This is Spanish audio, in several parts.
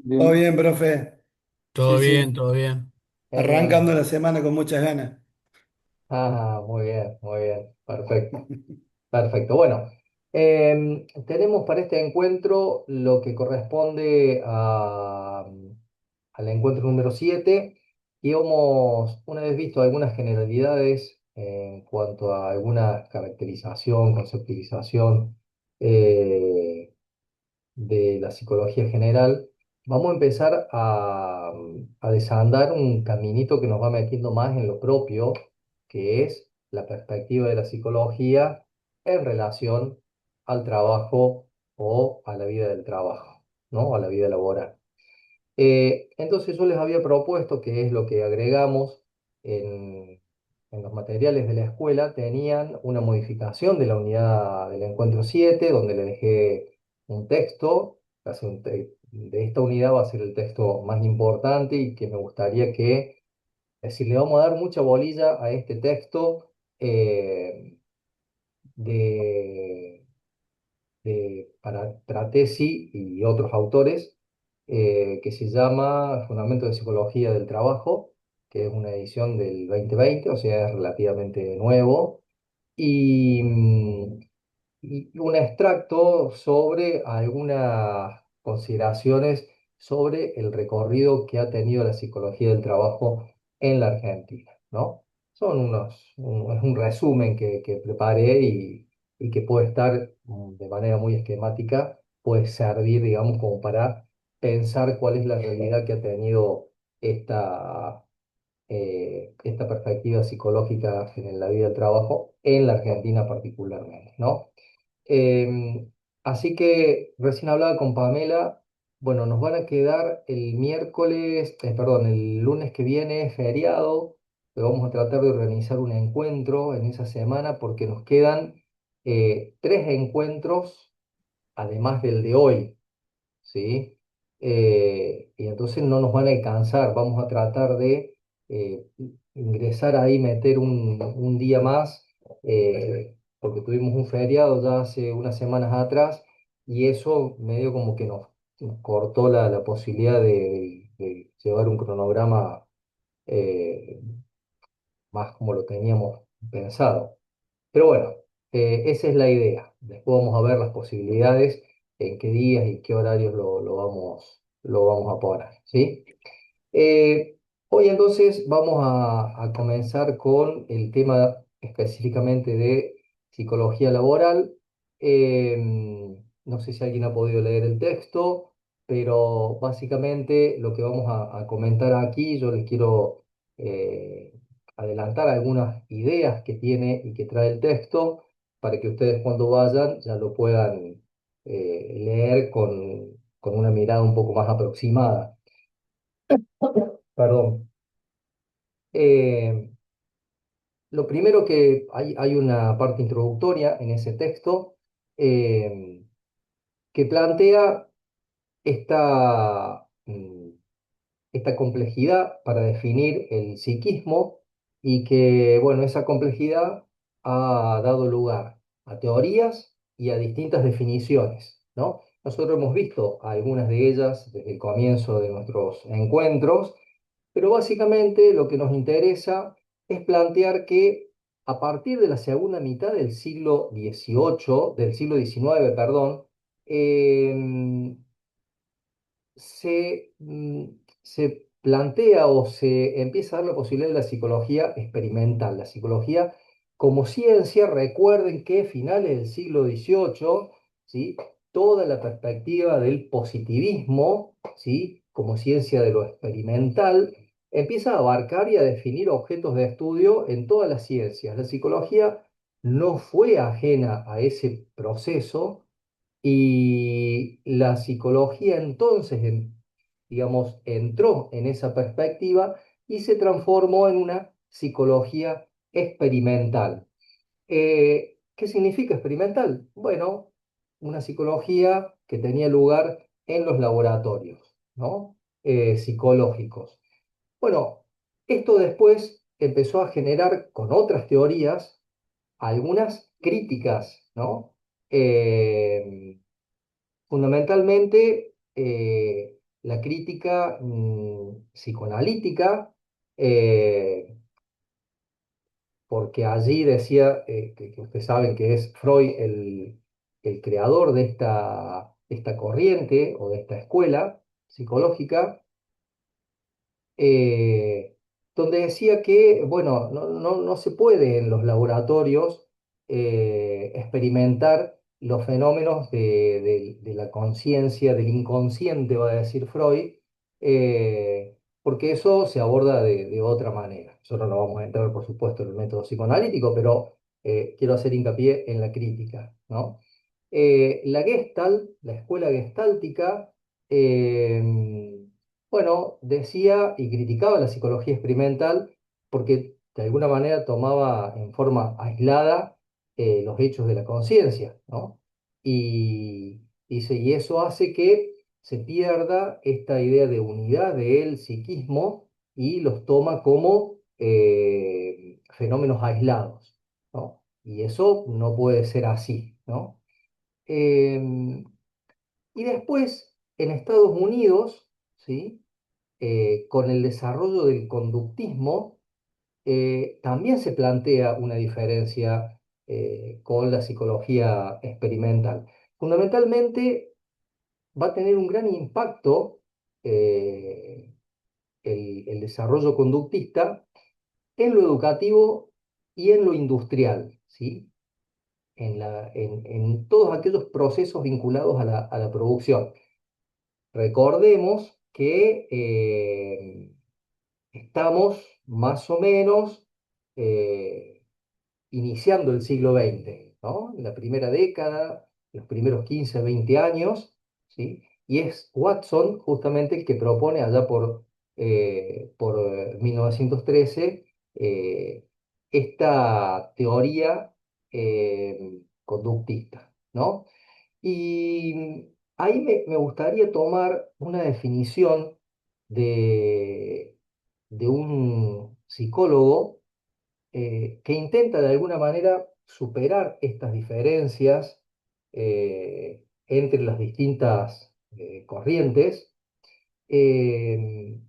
Todo bien, profe. Sí, Todo bien, sí. todo bien. Arrancando Genial. la semana con muchas ganas. Ah, muy bien, muy bien. Perfecto, perfecto. Bueno, tenemos para este encuentro lo que corresponde al encuentro número 7 y hemos, una vez visto algunas generalidades en cuanto a alguna caracterización, conceptualización, eh, de la psicología general, vamos a empezar a desandar un caminito que nos va metiendo más en lo propio, que es la perspectiva de la psicología en relación al trabajo o a la vida del trabajo, ¿no? A la vida laboral. Entonces yo les había propuesto, que es lo que agregamos en, en los materiales de la escuela, tenían una modificación de la unidad del encuentro 7 donde le dejé un texto. De esta unidad va a ser el texto más importante y que me gustaría que, es decir, le vamos a dar mucha bolilla a este texto de para Pratesi y otros autores, que se llama Fundamento de Psicología del Trabajo, que es una edición del 2020, o sea, es relativamente nuevo, y, y un extracto sobre algunas consideraciones sobre el recorrido que ha tenido la psicología del trabajo en la Argentina, ¿no? Es un resumen que preparé y que puede estar de manera muy esquemática, puede servir, digamos, como para pensar cuál es la realidad que ha tenido esta perspectiva psicológica en la vida del trabajo en la Argentina particularmente, ¿no? Así que recién hablaba con Pamela, bueno, nos van a quedar el miércoles, perdón, el lunes que viene feriado, pero vamos a tratar de organizar un encuentro en esa semana porque nos quedan tres encuentros, además del de hoy, ¿sí? Y entonces no nos van a alcanzar, vamos a tratar de ingresar ahí, meter un día más, porque tuvimos un feriado ya hace unas semanas atrás y eso medio como que nos cortó la posibilidad de llevar un cronograma eh, más como lo teníamos pensado. Pero bueno, esa es la idea. Después vamos a ver las posibilidades, en qué días y qué horarios lo vamos a poner, ¿sí? Hoy entonces vamos a comenzar con el tema específicamente de psicología laboral. No sé si alguien ha podido leer el texto, pero básicamente lo que vamos a comentar aquí, yo les quiero eh, adelantar algunas ideas que tiene y que trae el texto para que ustedes cuando vayan ya lo puedan leer con una mirada un poco más aproximada. Perdón. Eh, lo primero que hay una parte introductoria en ese texto eh, que plantea esta, esta complejidad para definir el psiquismo y que, bueno, esa complejidad ha dado lugar a teorías y a distintas definiciones, ¿no? Nosotros hemos visto algunas de ellas desde el comienzo de nuestros encuentros, pero básicamente lo que nos interesa es plantear que a partir de la segunda mitad del siglo XVIII, del siglo XIX, perdón, em, se plantea o se empieza a dar la posibilidad de la psicología experimental. La psicología como ciencia, recuerden que finales del siglo XVIII, ¿sí? Toda la perspectiva del positivismo, ¿sí? Como ciencia de lo experimental, empieza a abarcar y a definir objetos de estudio en todas las ciencias. La psicología no fue ajena a ese proceso y la psicología entonces, digamos, entró en esa perspectiva y se transformó en una psicología experimental. ¿Qué significa experimental? Bueno, una psicología que tenía lugar en los laboratorios, ¿no? Psicológicos. Bueno, esto después empezó a generar con otras teorías algunas críticas, ¿no? Fundamentalmente, la crítica psicoanalítica, eh, porque allí decía, que ustedes saben que es Freud el creador de esta corriente o de esta escuela psicológica, eh, donde decía que, bueno, no se puede en los laboratorios experimentar los fenómenos de la conciencia, del inconsciente, va a decir Freud, porque eso se aborda de otra manera. Nosotros no vamos a entrar, por supuesto, en el método psicoanalítico, pero quiero hacer hincapié en la crítica, ¿no? La Gestalt, la escuela gestáltica, bueno, decía y criticaba la psicología experimental porque de alguna manera tomaba en forma aislada los hechos de la conciencia, ¿no? Y dice, y eso hace que se pierda esta idea de unidad del psiquismo y los toma como fenómenos aislados, ¿no? Y eso no puede ser así, ¿no? Em, y después, en Estados Unidos, ¿sí? Con el desarrollo del conductismo, también se plantea una diferencia con la psicología experimental. Fundamentalmente, va a tener un gran impacto eh, el desarrollo conductista en lo educativo y en lo industrial, ¿sí? En todos aquellos procesos vinculados a la producción. Recordemos que estamos más o menos eh, iniciando el siglo XX, ¿no? La primera década, los primeros 15, 20 años, ¿sí? Y es Watson justamente el que propone allá por 1913 esta teoría conductista, ¿no? Y ahí me gustaría tomar una definición de, de un psicólogo que intenta de alguna manera superar estas diferencias entre las distintas corrientes eh,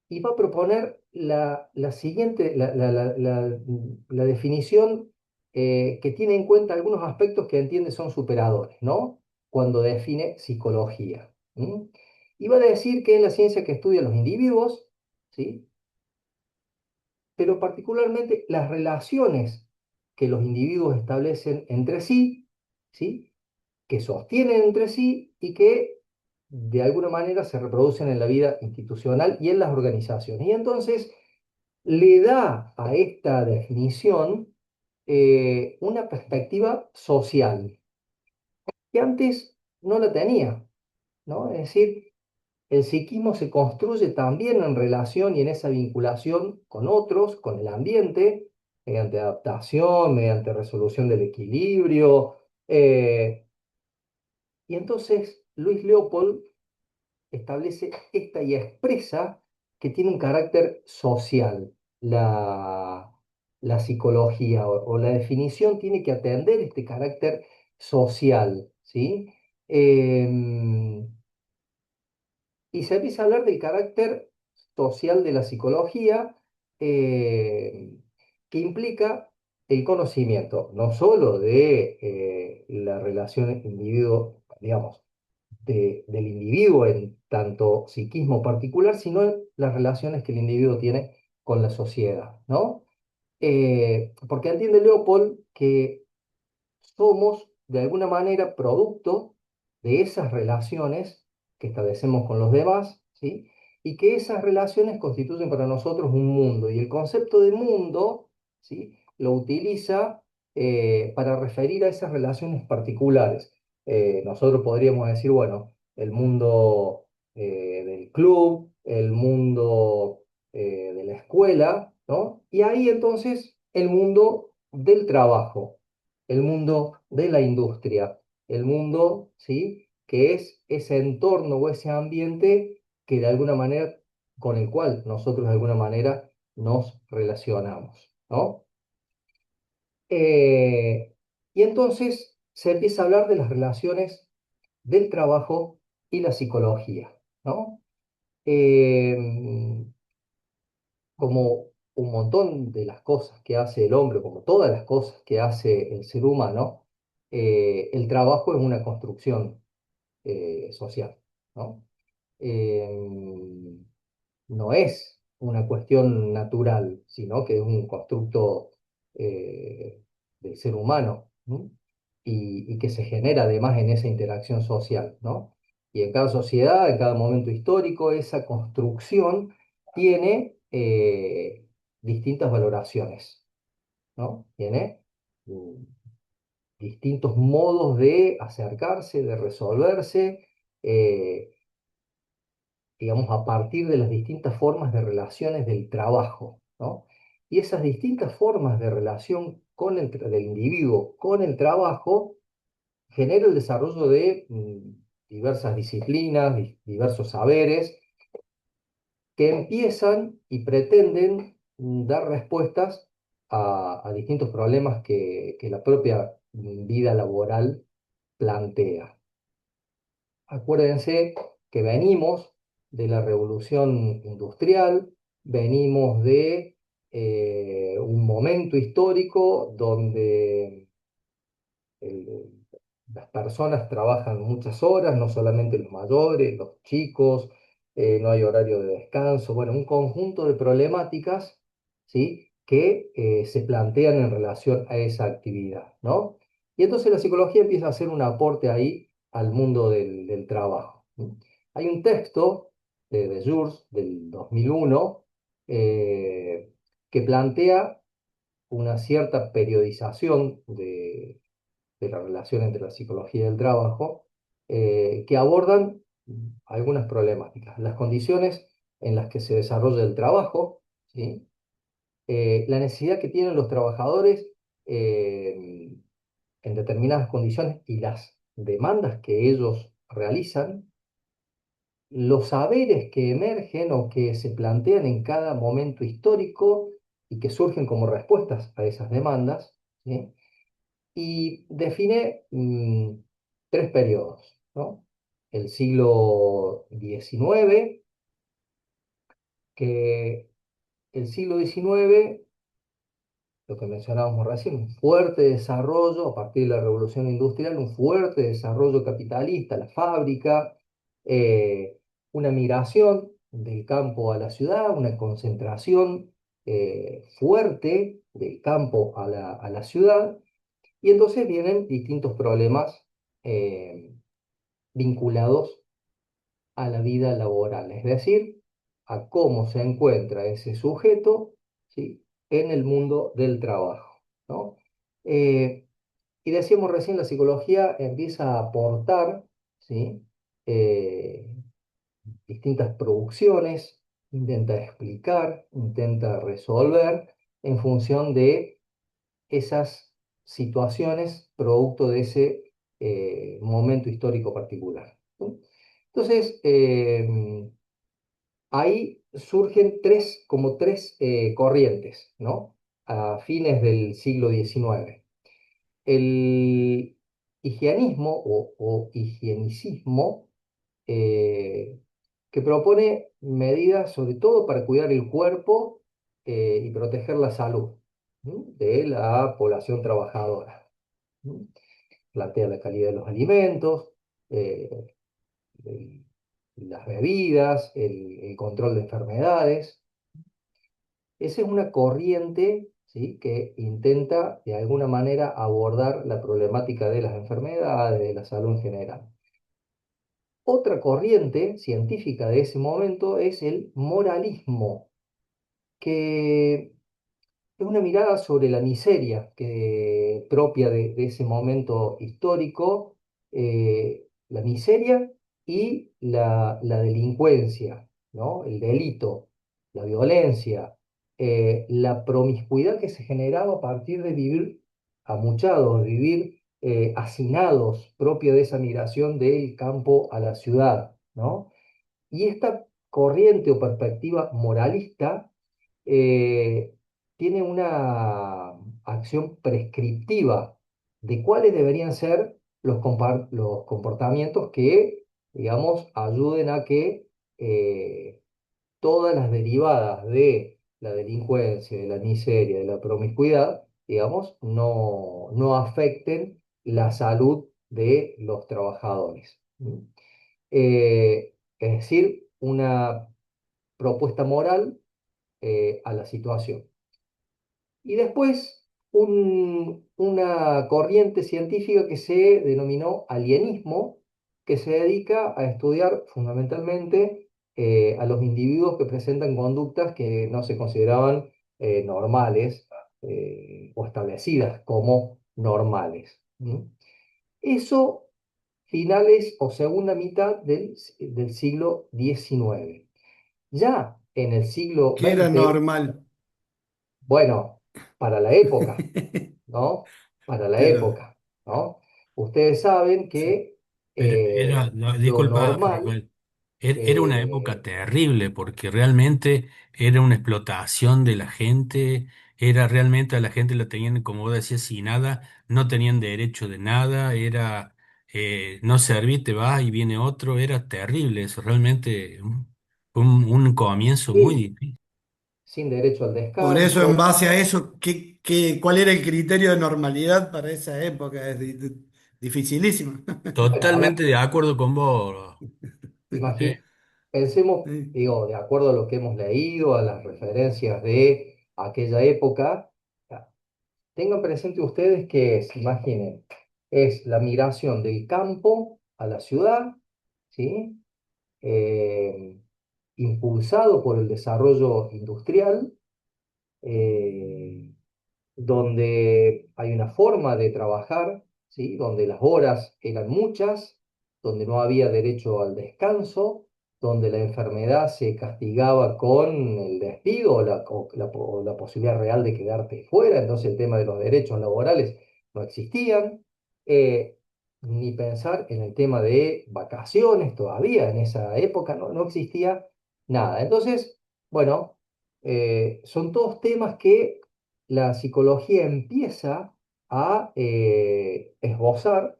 y va a proponer la siguiente, la definición que tiene en cuenta algunos aspectos que entiende son superadores, ¿no? Cuando define psicología. ¿M? Y va a decir que es la ciencia que estudia los individuos, ¿sí? Pero particularmente las relaciones que los individuos establecen entre sí, ¿sí? Que sostienen entre sí y que de alguna manera se reproducen en la vida institucional y en las organizaciones. Y entonces le da a esta definición una perspectiva social que antes no la tenía, ¿no? Es decir, el psiquismo se construye también en relación y en esa vinculación con otros, con el ambiente, mediante adaptación, mediante resolución del equilibrio. Y entonces Luis Leopold establece esta y expresa que tiene un carácter social. La psicología o la definición tiene que atender este carácter social, ¿sí? Em, y se empieza a hablar del carácter social de la psicología, eh, que implica el conocimiento, no solo de la relación individuo, digamos, del individuo en tanto psiquismo particular, sino en las relaciones que el individuo tiene con la sociedad, ¿no? Porque entiende Leopold que somos de alguna manera producto de esas relaciones que establecemos con los demás, ¿sí? Y que esas relaciones constituyen para nosotros un mundo. Y el concepto de mundo, ¿sí? Lo utiliza para referir a esas relaciones particulares. Nosotros podríamos decir, bueno, el mundo del club, el mundo de la escuela, ¿no? Y ahí entonces el mundo del trabajo, el mundo de la industria, el mundo, ¿sí? Que es ese entorno o ese ambiente que de alguna manera, con el cual nosotros de alguna manera nos relacionamos, ¿no? Y entonces se empieza a hablar de las relaciones del trabajo y la psicología, ¿no? Eh, Como un montón de las cosas que hace el hombre, como todas las cosas que hace el ser humano, el trabajo es una construcción social, ¿no? Eh, no es una cuestión natural, sino que es un constructo del ser humano, ¿no? Y que se genera además en esa interacción social, ¿no? Y en cada sociedad, en cada momento histórico, esa construcción tiene distintas valoraciones, ¿no? Tiene distintos modos de acercarse, de resolverse, eh, digamos, a partir de las distintas formas de relaciones del trabajo, ¿no? Y esas distintas formas de relación del individuo con el trabajo genera el desarrollo de diversas disciplinas, diversos saberes, que empiezan y pretenden dar respuestas a distintos problemas que la propia vida laboral plantea. Acuérdense que venimos de la revolución industrial, venimos de un momento histórico donde el- las personas trabajan muchas horas, no solamente los mayores, los chicos, no hay horario de descanso, bueno, un conjunto de problemáticas, ¿sí? que se plantean en relación a esa actividad, ¿no? Y entonces la psicología empieza a hacer un aporte ahí al mundo del trabajo. ¿Sí? Hay un texto de Jurs del 2001 que plantea una cierta periodización de la relación entre la psicología y el trabajo, que abordan algunas problemáticas, las condiciones en las que se desarrolla el trabajo, ¿sí? La necesidad que tienen los trabajadores en determinadas condiciones y las demandas que ellos realizan, los saberes que emergen o que se plantean en cada momento histórico y que surgen como respuestas a esas demandas, ¿sí? Y define tres periodos, ¿no? El siglo XIX, que el siglo XIX, lo que mencionábamos recién, un fuerte desarrollo a partir de la revolución industrial, un fuerte desarrollo capitalista, la fábrica, eh, una migración del campo a la ciudad, una concentración fuerte del campo a la ciudad. Y entonces vienen distintos problemas eh, vinculados a la vida laboral, es decir, a cómo se encuentra ese sujeto, ¿sí? en el mundo del trabajo, ¿no? Eh, y decíamos recién, la psicología empieza a aportar, ¿sí? Eh, distintas producciones, intenta explicar, intenta resolver en función de esas situaciones producto de ese momento histórico particular, ¿no? Entonces, ahí surgen como tres corrientes, ¿no? A fines del siglo XIX. El higienismo o higienicismo, eh, que propone medidas sobre todo para cuidar el cuerpo y proteger la salud, ¿no? de la población trabajadora, ¿no? Plantea la calidad de los alimentos, eh, el- las bebidas, el control de enfermedades. Esa es una corriente, ¿sí? que intenta de alguna manera abordar la problemática de las enfermedades, de la salud en general. Otra corriente científica de ese momento es el moralismo, que es una mirada sobre la miseria propia de ese momento histórico, la miseria y la delincuencia, ¿no? El delito, la violencia, la promiscuidad que se generaba a partir de vivir amuchados, vivir hacinados, propio de esa migración del campo a la ciudad, ¿no? Y esta corriente o perspectiva moralista eh, tiene una acción prescriptiva de cuáles deberían ser los comportamientos que, digamos, ayuden a que todas las derivadas de la delincuencia, de la miseria, de la promiscuidad, digamos, no afecten la salud de los trabajadores. ¿Mm? Es decir, una propuesta moral a la situación. Y después una corriente científica que se denominó alienismo, que se dedica a estudiar fundamentalmente a los individuos que presentan conductas que no se consideraban normales o establecidas como normales. ¿Mm? Eso finales o segunda mitad del siglo XIX. Ya en el siglo Que era XX, normal. bueno, para la época, ¿no? Para la Claro, época, ¿no? Ustedes saben sí. que Pero era, lo disculpa, normal, Rafael, era una época eh, terrible porque realmente era una explotación de la gente, era realmente a la gente la tenían, como vos decías, sin nada, no tenían derecho de nada, era, no serví, te vas y viene otro, era terrible eso, realmente un comienzo muy sí, difícil. sin derecho al Por eso, en descanso, base a eso, ¿cuál era el criterio de normalidad para esa época? Es dificilísimo. bueno, a ver, Totalmente de acuerdo con vos. Sí. pensemos, Sí. digo, de acuerdo a lo que hemos leído, a las referencias de aquella época, tengan presente ustedes que es, imaginen, es la migración del campo a la ciudad, ¿sí? Eh, impulsado por el desarrollo industrial, eh, donde hay una forma de trabajar, ¿sí? Donde las horas eran muchas, donde no había derecho al descanso, donde la enfermedad se castigaba con el despido o la posibilidad real de quedarte fuera, entonces el tema de los derechos laborales no existían, eh, ni pensar en el tema de vacaciones todavía, en esa época no existía nada. Entonces, bueno, son todos temas que la psicología empieza a esbozar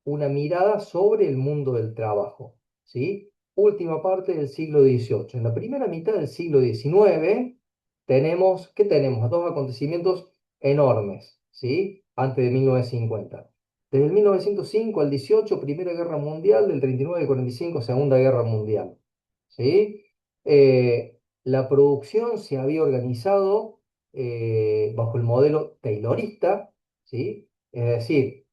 una mirada sobre el mundo del trabajo, ¿sí? Última parte del siglo XVIII. En la primera mitad del siglo XIX tenemos, ¿qué tenemos? Dos acontecimientos enormes, ¿sí? Antes de 1950. Desde el 1905 al 18, Primera Guerra Mundial, del 39 al 45, Segunda Guerra Mundial, ¿sí? La producción se había organizado bajo el modelo taylorista, ¿sí? Es decir,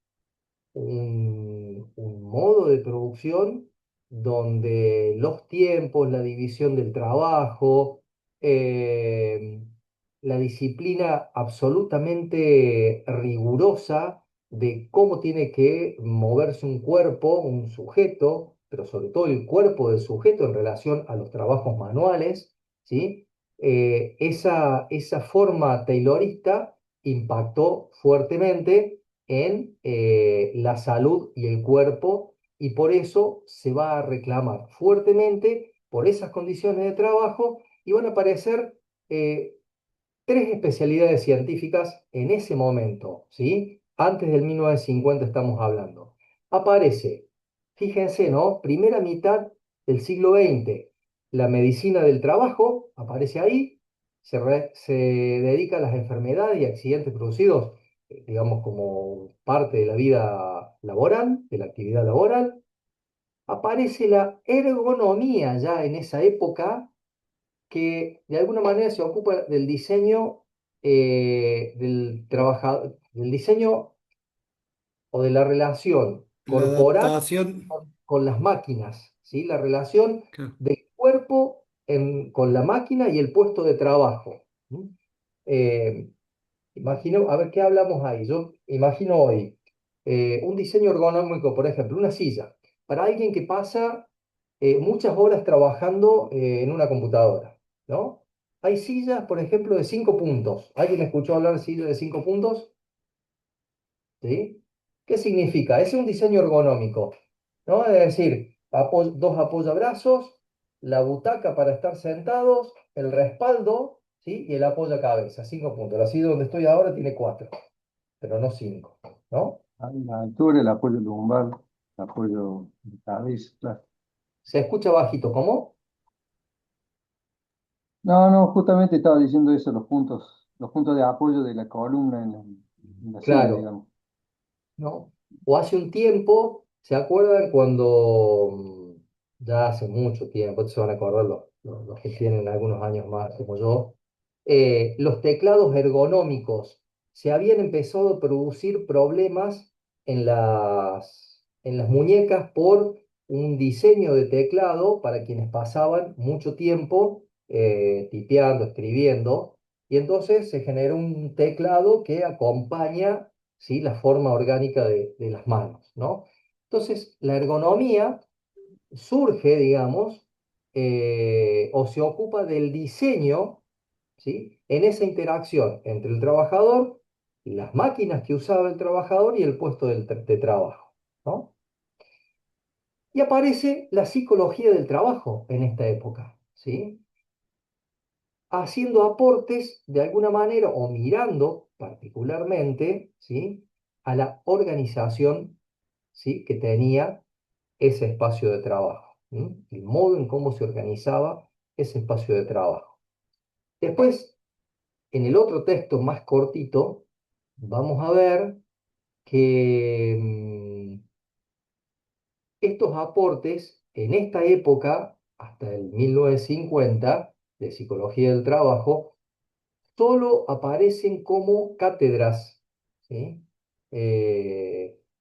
un modo de producción donde los tiempos, la división del trabajo, eh, la disciplina absolutamente rigurosa de cómo tiene que moverse un cuerpo, un sujeto, pero sobre todo el cuerpo del sujeto en relación a los trabajos manuales, ¿sí? Esa forma taylorista impactó fuertemente en la salud y el cuerpo y por eso se va a reclamar fuertemente por esas condiciones de trabajo y van a aparecer eh, tres especialidades científicas en ese momento, ¿sí? Antes del 1950 estamos hablando. Aparece, fíjense, ¿no? Primera mitad del siglo XX, la medicina del trabajo aparece ahí, se dedica a las enfermedades y accidentes producidos, digamos, como parte de la vida laboral, de la actividad laboral. Aparece la ergonomía ya en esa época que de alguna manera se ocupa del diseño del trabajador, del diseño o de la relación La corporal adaptación. con las máquinas, ¿sí? La relación Claro. del cuerpo con la máquina y el puesto de trabajo. ¿Mm? Eh, Imagino, a ver, ¿qué hablamos ahí? Yo imagino hoy un diseño ergonómico, por ejemplo, una silla, para alguien que pasa muchas horas trabajando en una computadora, ¿no? Hay sillas, por ejemplo, de 5 puntos. ¿Alguien escuchó hablar de sillas de 5 puntos? ¿Sí? ¿Qué significa? Ese es un diseño ergonómico, ¿no? Es decir, dos apoyabrazos, la butaca para estar sentados, el respaldo, ¿sí? Y el apoyacabezas, 5 puntos. La silla donde estoy ahora tiene 4, pero no 5, ¿no? Hay la altura, el apoyo lumbar, el apoyo de cabeza, claro. Se escucha bajito, ¿cómo? No, no, justamente estaba diciendo eso, los puntos de apoyo de la columna en la silla, Claro, digamos. ¿no? O hace un tiempo, ¿se acuerdan cuando, ya hace mucho tiempo, se van a acordar los que tienen algunos años más como yo, los teclados ergonómicos, se habían empezado a producir problemas en las muñecas por un diseño de teclado para quienes pasaban mucho tiempo tipeando, escribiendo, y entonces se generó un teclado que acompaña, ¿sí?, la forma orgánica de las manos, ¿no? Entonces, la ergonomía surge, digamos, o se ocupa del diseño, ¿sí?, en esa interacción entre el trabajador, las máquinas que usaba el trabajador y el puesto de trabajo, ¿no? Y aparece la psicología del trabajo en esta época, ¿sí?, haciendo aportes de alguna manera o mirando particularmente, ¿sí?, a la organización, ¿sí?, que tenía ese espacio de trabajo, ¿m? El modo en cómo se organizaba ese espacio de trabajo. Después, en el otro texto más cortito, vamos a ver que estos aportes en esta época, hasta el 1950, de psicología del trabajo, solo aparecen como cátedras, ¿sí?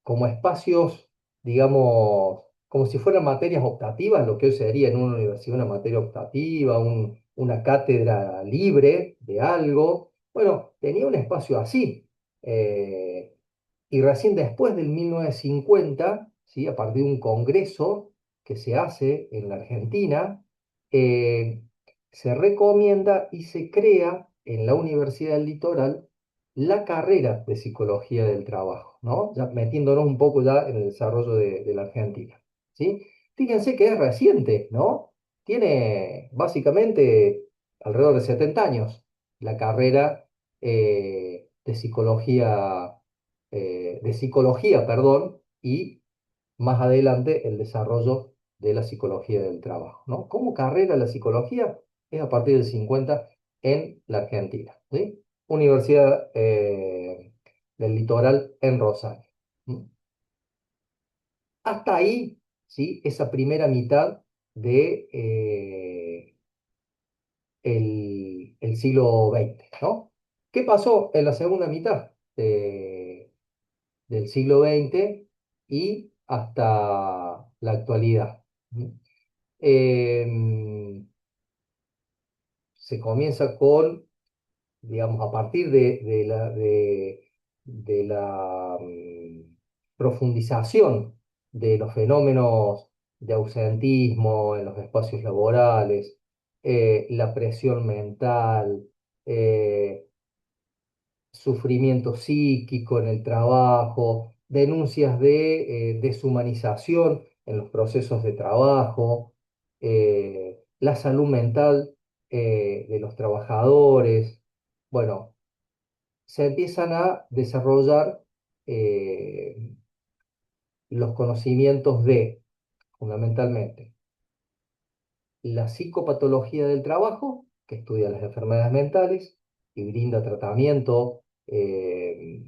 Como espacios, digamos, como si fueran materias optativas, lo que hoy sería en una universidad una materia optativa, una cátedra libre de algo. Bueno, tenía un espacio así. Y recién después del 1950, ¿sí?, a partir de un congreso que se hace en la Argentina, eh, se recomienda y se crea en la Universidad del Litoral la carrera de Psicología del Trabajo, ¿no? Ya metiéndonos un poco ya en el desarrollo de la Argentina, ¿sí? Fíjense que es reciente, ¿no? Tiene básicamente alrededor de 70 años la carrera de psicología, perdón, y más adelante el desarrollo de la psicología del trabajo, ¿no? Como carrera la psicología es a partir del 50 en la Argentina, ¿sí? Universidad del Litoral en Rosario. ¿M? Hasta ahí, ¿sí?, esa primera mitad de el siglo XX, ¿no? ¿Qué pasó en la segunda mitad del siglo XX y hasta la actualidad? ¿M? Se comienza con, digamos, a partir de la profundización de los fenómenos de ausentismo en los espacios laborales, la presión mental, eh, sufrimiento psíquico en el trabajo, denuncias de deshumanización en los procesos de trabajo, la salud mental de los trabajadores. Bueno, se empiezan a desarrollar los conocimientos de, fundamentalmente, la psicopatología del trabajo, que estudia las enfermedades mentales y brinda tratamiento, eh,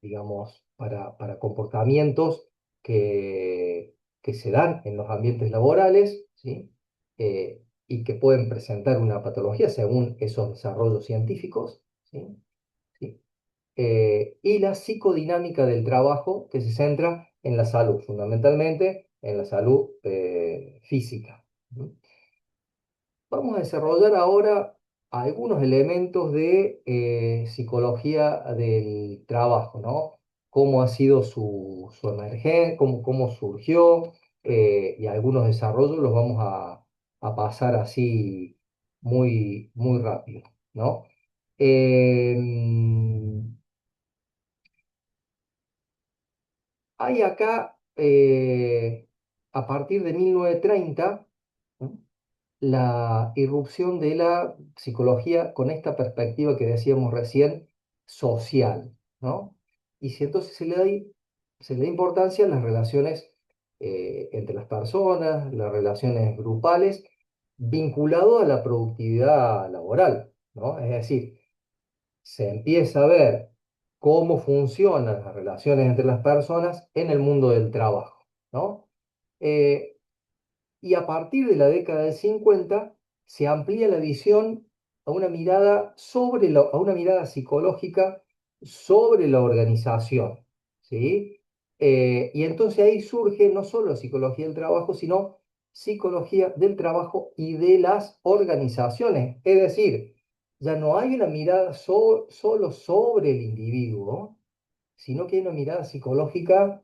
digamos, para comportamientos que se dan en los ambientes laborales, ¿sí? Y que pueden presentar una patología según esos desarrollos científicos, ¿sí? ¿Sí? Y la psicodinámica del trabajo, que se centra en la salud, fundamentalmente en la salud física. ¿No? Vamos a desarrollar ahora algunos elementos de psicología del trabajo, ¿no? Cómo ha sido su emergencia, cómo surgió, y algunos desarrollos los vamos a pasar así muy, muy rápido, ¿no? Em, Hay acá, a partir de 1930, ¿no?, la irrupción de la psicología con esta perspectiva que decíamos recién, social, ¿no? Y si entonces se le da importancia a las relaciones entre las personas, las relaciones grupales, vinculado a la productividad laboral, ¿no? Es decir, se empieza a ver cómo funcionan las relaciones entre las personas en el mundo del trabajo, ¿no? Eh, y a partir de la década del 50 se amplía la visión a una mirada a una mirada psicológica sobre la organización, ¿sí? Y entonces ahí surge no solo psicología del trabajo, sino psicología del trabajo y de las organizaciones. Es decir, ya no hay una mirada solo sobre el individuo, sino que hay una mirada psicológica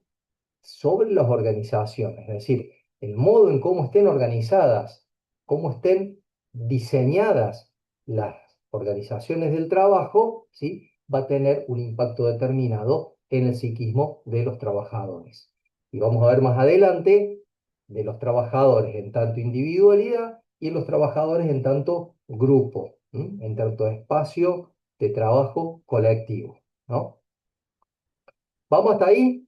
sobre las organizaciones, es decir, el modo en cómo estén organizadas, cómo estén diseñadas las organizaciones del trabajo, ¿sí? Va a tener un impacto determinado en el psiquismo de los trabajadores. Y vamos a ver más adelante de los trabajadores en tanto individualidad y en los trabajadores en tanto grupo, ¿m? En tanto espacio de trabajo colectivo, ¿no? ¿Vamos hasta ahí?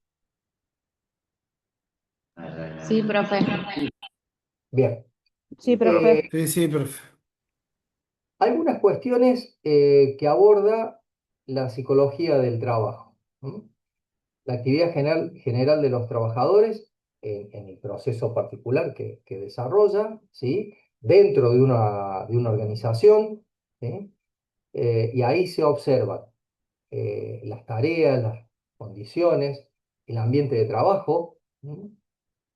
Sí, profe. Bien. Sí, Eh, profe. Sí, sí, profe. Algunas cuestiones que aborda la psicología del trabajo. ¿M? La actividad general de los trabajadores en el proceso particular que desarrolla, ¿sí? Dentro de una organización, ¿sí? Y ahí se observan las tareas, las condiciones, el ambiente de trabajo, ¿m?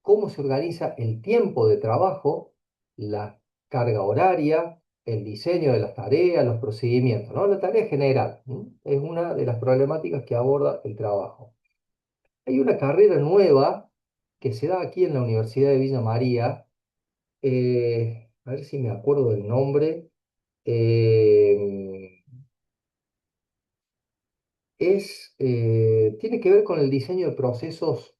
Cómo se organiza el tiempo de trabajo, la carga horaria, el diseño de las tareas, los procedimientos, ¿no? La tarea general, ¿m? Es una de las problemáticas que aborda el trabajo. Hay una carrera nueva que se da aquí en la Universidad de Villa María, a ver si me acuerdo del nombre, eh, tiene que ver con el diseño de procesos,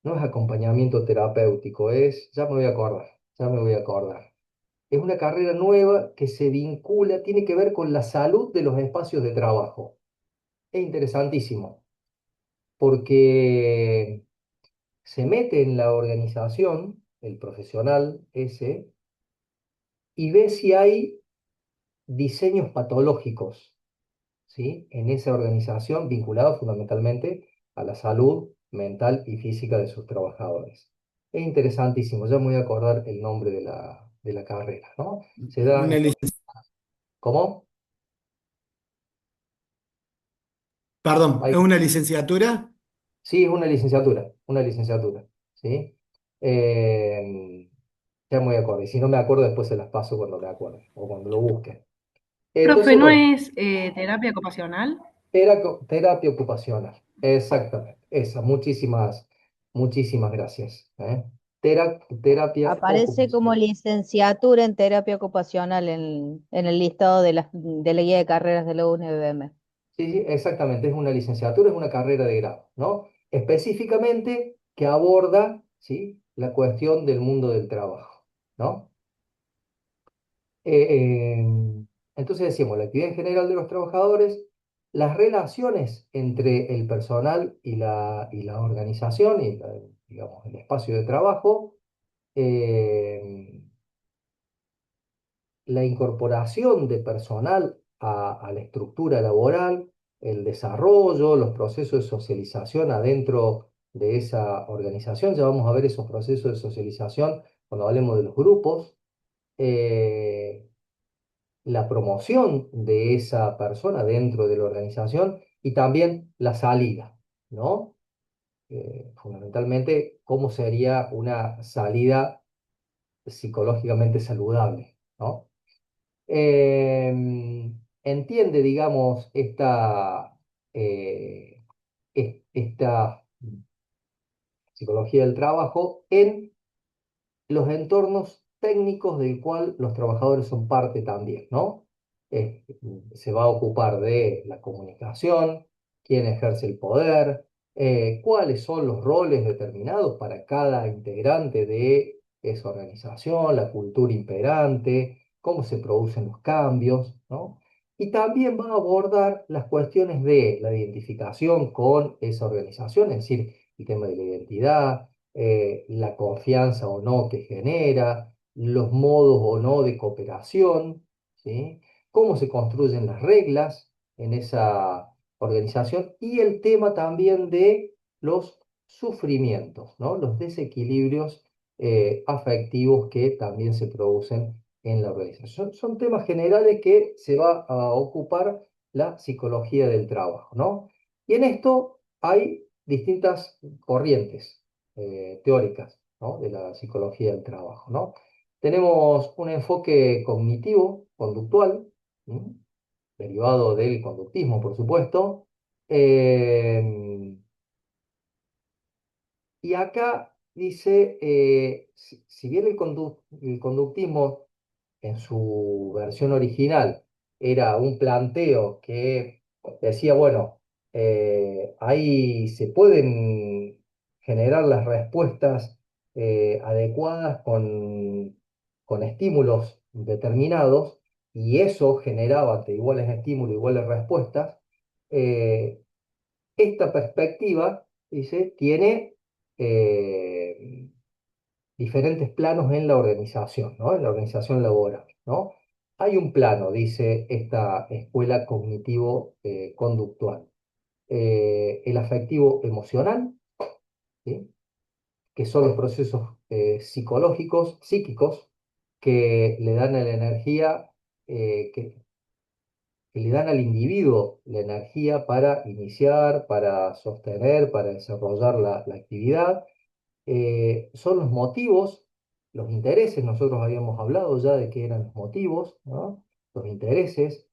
no es acompañamiento terapéutico, ya me voy a acordar, ya me voy a acordar. Es una carrera nueva que se vincula, tiene que ver con la salud de los espacios de trabajo. Es interesantísimo, porque se mete en la organización, el profesional ese, y ve si hay diseños patológicos, ¿sí? En esa organización vinculados fundamentalmente a la salud mental y física de sus trabajadores. Es interesantísimo, ya me voy a acordar el nombre de la carrera, ¿no? Se da Una entonces, ¿cómo? Perdón, ¿es Ahí. una licenciatura? Sí, es una licenciatura, ¿sí? Eh, ya me voy a acordar, y si no me acuerdo después se las paso cuando me acuerde, o cuando lo busque. Profe, Entonces, ¿no bueno, es terapia ocupacional? terapia ocupacional, exactamente, esa, muchísimas gracias. ¿Eh? Terapia Aparece como ocupacional. licenciatura en terapia ocupacional en el listado de la guía de carreras de la UNBM. Sí, sí, exactamente, es una licenciatura, es una carrera de grado, ¿no? Específicamente que aborda, ¿sí? La cuestión del mundo del trabajo, ¿no? Eh, eh, entonces decimos, la actividad en general de los trabajadores, las relaciones entre el personal y la organización y, digamos, el espacio de trabajo, eh, la incorporación de personal a la estructura laboral, el desarrollo, los procesos de socialización adentro de esa organización. Ya vamos a ver esos procesos de socialización cuando hablemos de los grupos. eh, la promoción de esa persona dentro de la organización y también la salida, ¿no? Fundamentalmente, cómo sería una salida psicológicamente saludable, ¿no? Entiende, digamos, esta psicología del trabajo en los entornos técnicos del cual los trabajadores son parte también, ¿no? Eh, Se va a ocupar de la comunicación, quién ejerce el poder, cuáles son los roles determinados para cada integrante de esa organización, la cultura imperante, cómo se producen los cambios, ¿no? Y también va a abordar las cuestiones de la identificación con esa organización, es decir, el tema de la identidad, la confianza o no que genera, los modos o no de cooperación, ¿sí? Cómo se construyen las reglas en esa organización y el tema también de los sufrimientos, ¿no? Los desequilibrios afectivos que también se producen en la organización. Son temas generales que se va a ocupar la psicología del trabajo, ¿no? Y en esto hay distintas corrientes teóricas, ¿no? De la psicología del trabajo, ¿no? Tenemos un enfoque cognitivo, conductual, ¿m? Derivado del conductismo, por supuesto. eh, y acá dice, si bien el conductismo en su versión original era un planteo que decía, bueno, ahí se pueden generar las respuestas adecuadas con estímulos determinados y eso generaba ante iguales estímulos, iguales respuestas. eh, Esta perspectiva, dice, tiene diferentes planos en la organización, ¿no? En la organización laboral, ¿no? Hay un plano, dice esta escuela cognitivo-conductual, el afectivo emocional, ¿sí? Que son los procesos psicológicos, psíquicos, que le dan a la energía, que le dan al individuo la energía para iniciar, para sostener, para desarrollar la actividad. Son los motivos, los intereses, nosotros habíamos hablado ya de qué eran los motivos, ¿no? Los intereses,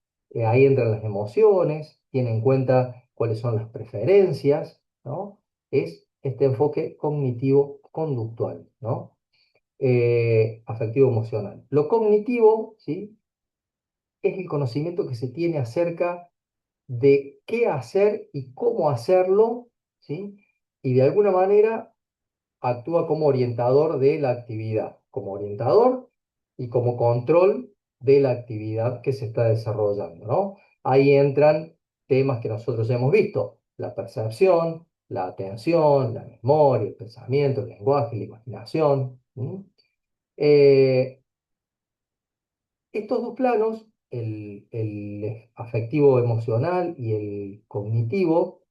ahí entran las emociones, tiene en cuenta cuáles son las preferencias, ¿no? Es este enfoque cognitivo-conductual, ¿no? Afectivo-emocional. Lo cognitivo, ¿sí? Es el conocimiento que se tiene acerca de qué hacer y cómo hacerlo, ¿sí? Y de alguna manera actúa como orientador de la actividad, como orientador y como control de la actividad que se está desarrollando, ¿no? Ahí entran temas que nosotros hemos visto, la percepción, la atención, la memoria, el pensamiento, el lenguaje, la imaginación. ¿M? Eh, Estos dos planos, el afectivo emocional y el cognitivo,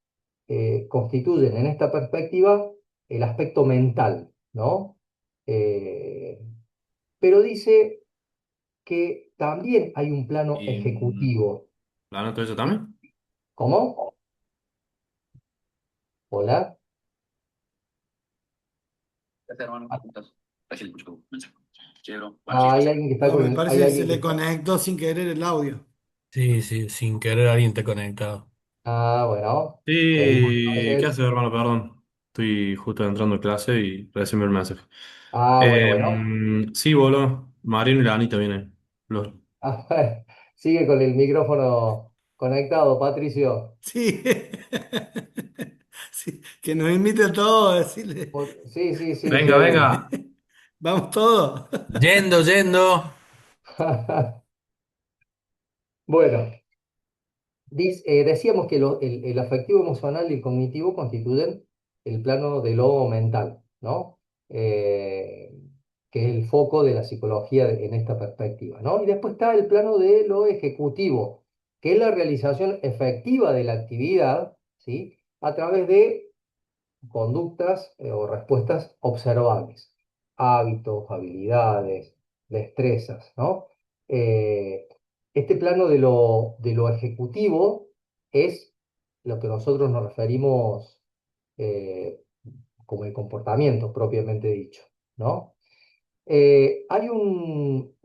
constituyen en esta perspectiva el aspecto mental, ¿no? Eh, pero dice que también hay un plano ¿Y ejecutivo. la anoto eso también? ¿Cómo? Hola. Ah, hay alguien que está No, con me hay parece que se alguien que le está. conectó sin querer el audio. Sí, sí, sin querer alguien te ha conectado. Ah, bueno. Seguimos Sí, ¿qué entonces. haces, hermano? Perdón. Estoy justo entrando a clase y recién vi el mensaje. Ah, bueno, bueno. Sí, boludo. Mariano y la Anita vienen. Los... Ah, sigue con el micrófono conectado, Patricio. Sí. Sí, que nos invite a todos, decirle. Sí, sí, sí, Venga, seguro. venga. Vamos todos. Yendo, yendo. Bueno, decíamos que el afectivo emocional y el cognitivo constituyen el plano de lo mental, ¿no? Que es el foco de la psicología en esta perspectiva, ¿no? Y después está el plano de lo ejecutivo, que es la realización efectiva de la actividad, ¿sí? A través de conductas o respuestas observables, hábitos, habilidades, destrezas, ¿no? Eh, este plano de lo ejecutivo es lo que nosotros nos referimos eh, como el comportamiento propiamente dicho, ¿no? Hay un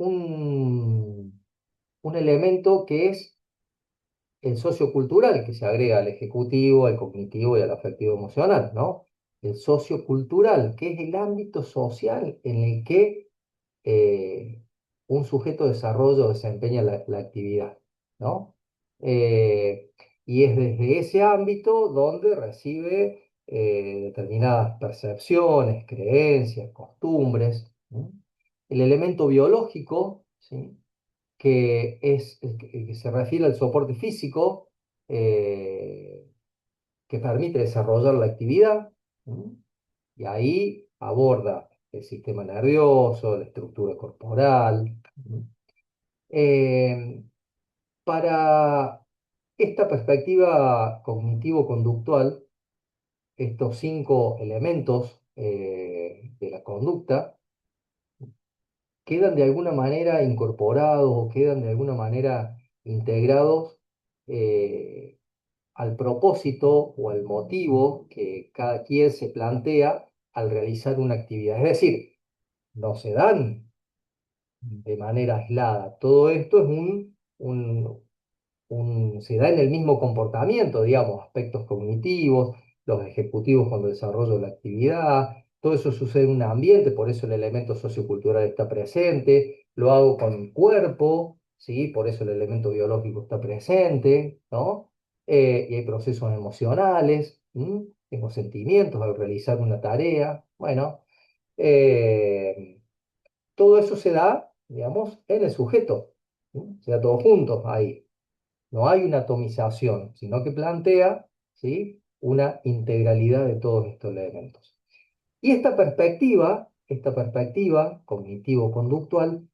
elemento que es el sociocultural que se agrega al ejecutivo, al cognitivo y al afectivo emocional, ¿no? El sociocultural, que es el ámbito social en el que un sujeto desarrolla o desempeña la actividad, ¿no? Eh, y es desde ese ámbito donde recibe determinadas percepciones, creencias, costumbres. ¿Sí? El elemento biológico, ¿sí? Que es que se refiere al soporte físico eh, que permite desarrollar la actividad. ¿M? Y ahí aborda el sistema nervioso, la estructura corporal. Eh, para esta perspectiva cognitivo-conductual, estos cinco elementos de la conducta quedan de alguna manera incorporados o quedan de alguna manera integrados eh, al propósito o al motivo que cada quien se plantea al realizar una actividad. Es decir, no se dan de manera aislada. Todo esto es se da en el mismo comportamiento, digamos, aspectos cognitivos, los ejecutivos cuando desarrollo la actividad, todo eso sucede en un ambiente, por eso el elemento sociocultural está presente, lo hago con mi cuerpo, ¿sí? Por eso el elemento biológico está presente, ¿no? Y hay procesos emocionales, ¿m? Tengo sentimientos al realizar una tarea, bueno, eh, todo eso se da, digamos, en el sujeto, ¿m? Se da todo junto ahí. No hay una atomización, sino que plantea, ¿sí?, una integralidad de todos estos elementos. Y esta perspectiva cognitivo-conductual,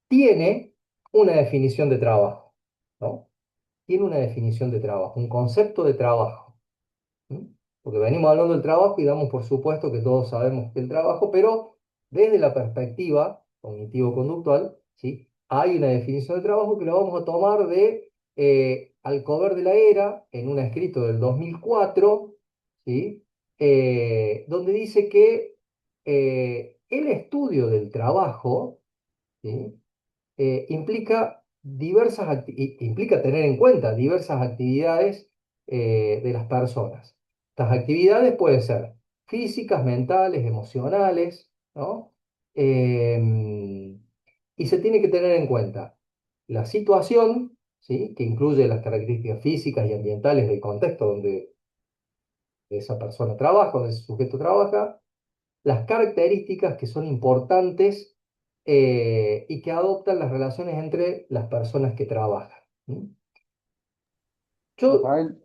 tiene una definición de trabajo, ¿no? Tiene una definición de trabajo, un concepto de trabajo. ¿Mm? Porque venimos hablando del trabajo y damos por supuesto que todos sabemos que el trabajo, pero desde la perspectiva cognitivo-conductual, ¿sí? Hay una definición de trabajo que la vamos a tomar de Alcover de la Era, en un escrito del 2004, ¿sí? Donde dice que el estudio del trabajo, ¿sí?, implica tener en cuenta diversas actividades de las personas. Estas actividades pueden ser físicas, mentales, emocionales, ¿no? Y se tiene que tener en cuenta la situación, ¿sí?, que incluye las características físicas y ambientales del contexto donde esa persona trabaja, donde ese sujeto trabaja, las características que son importantes y que adoptan las relaciones entre las personas que trabajan. ¿Mm? Yo, Rafael,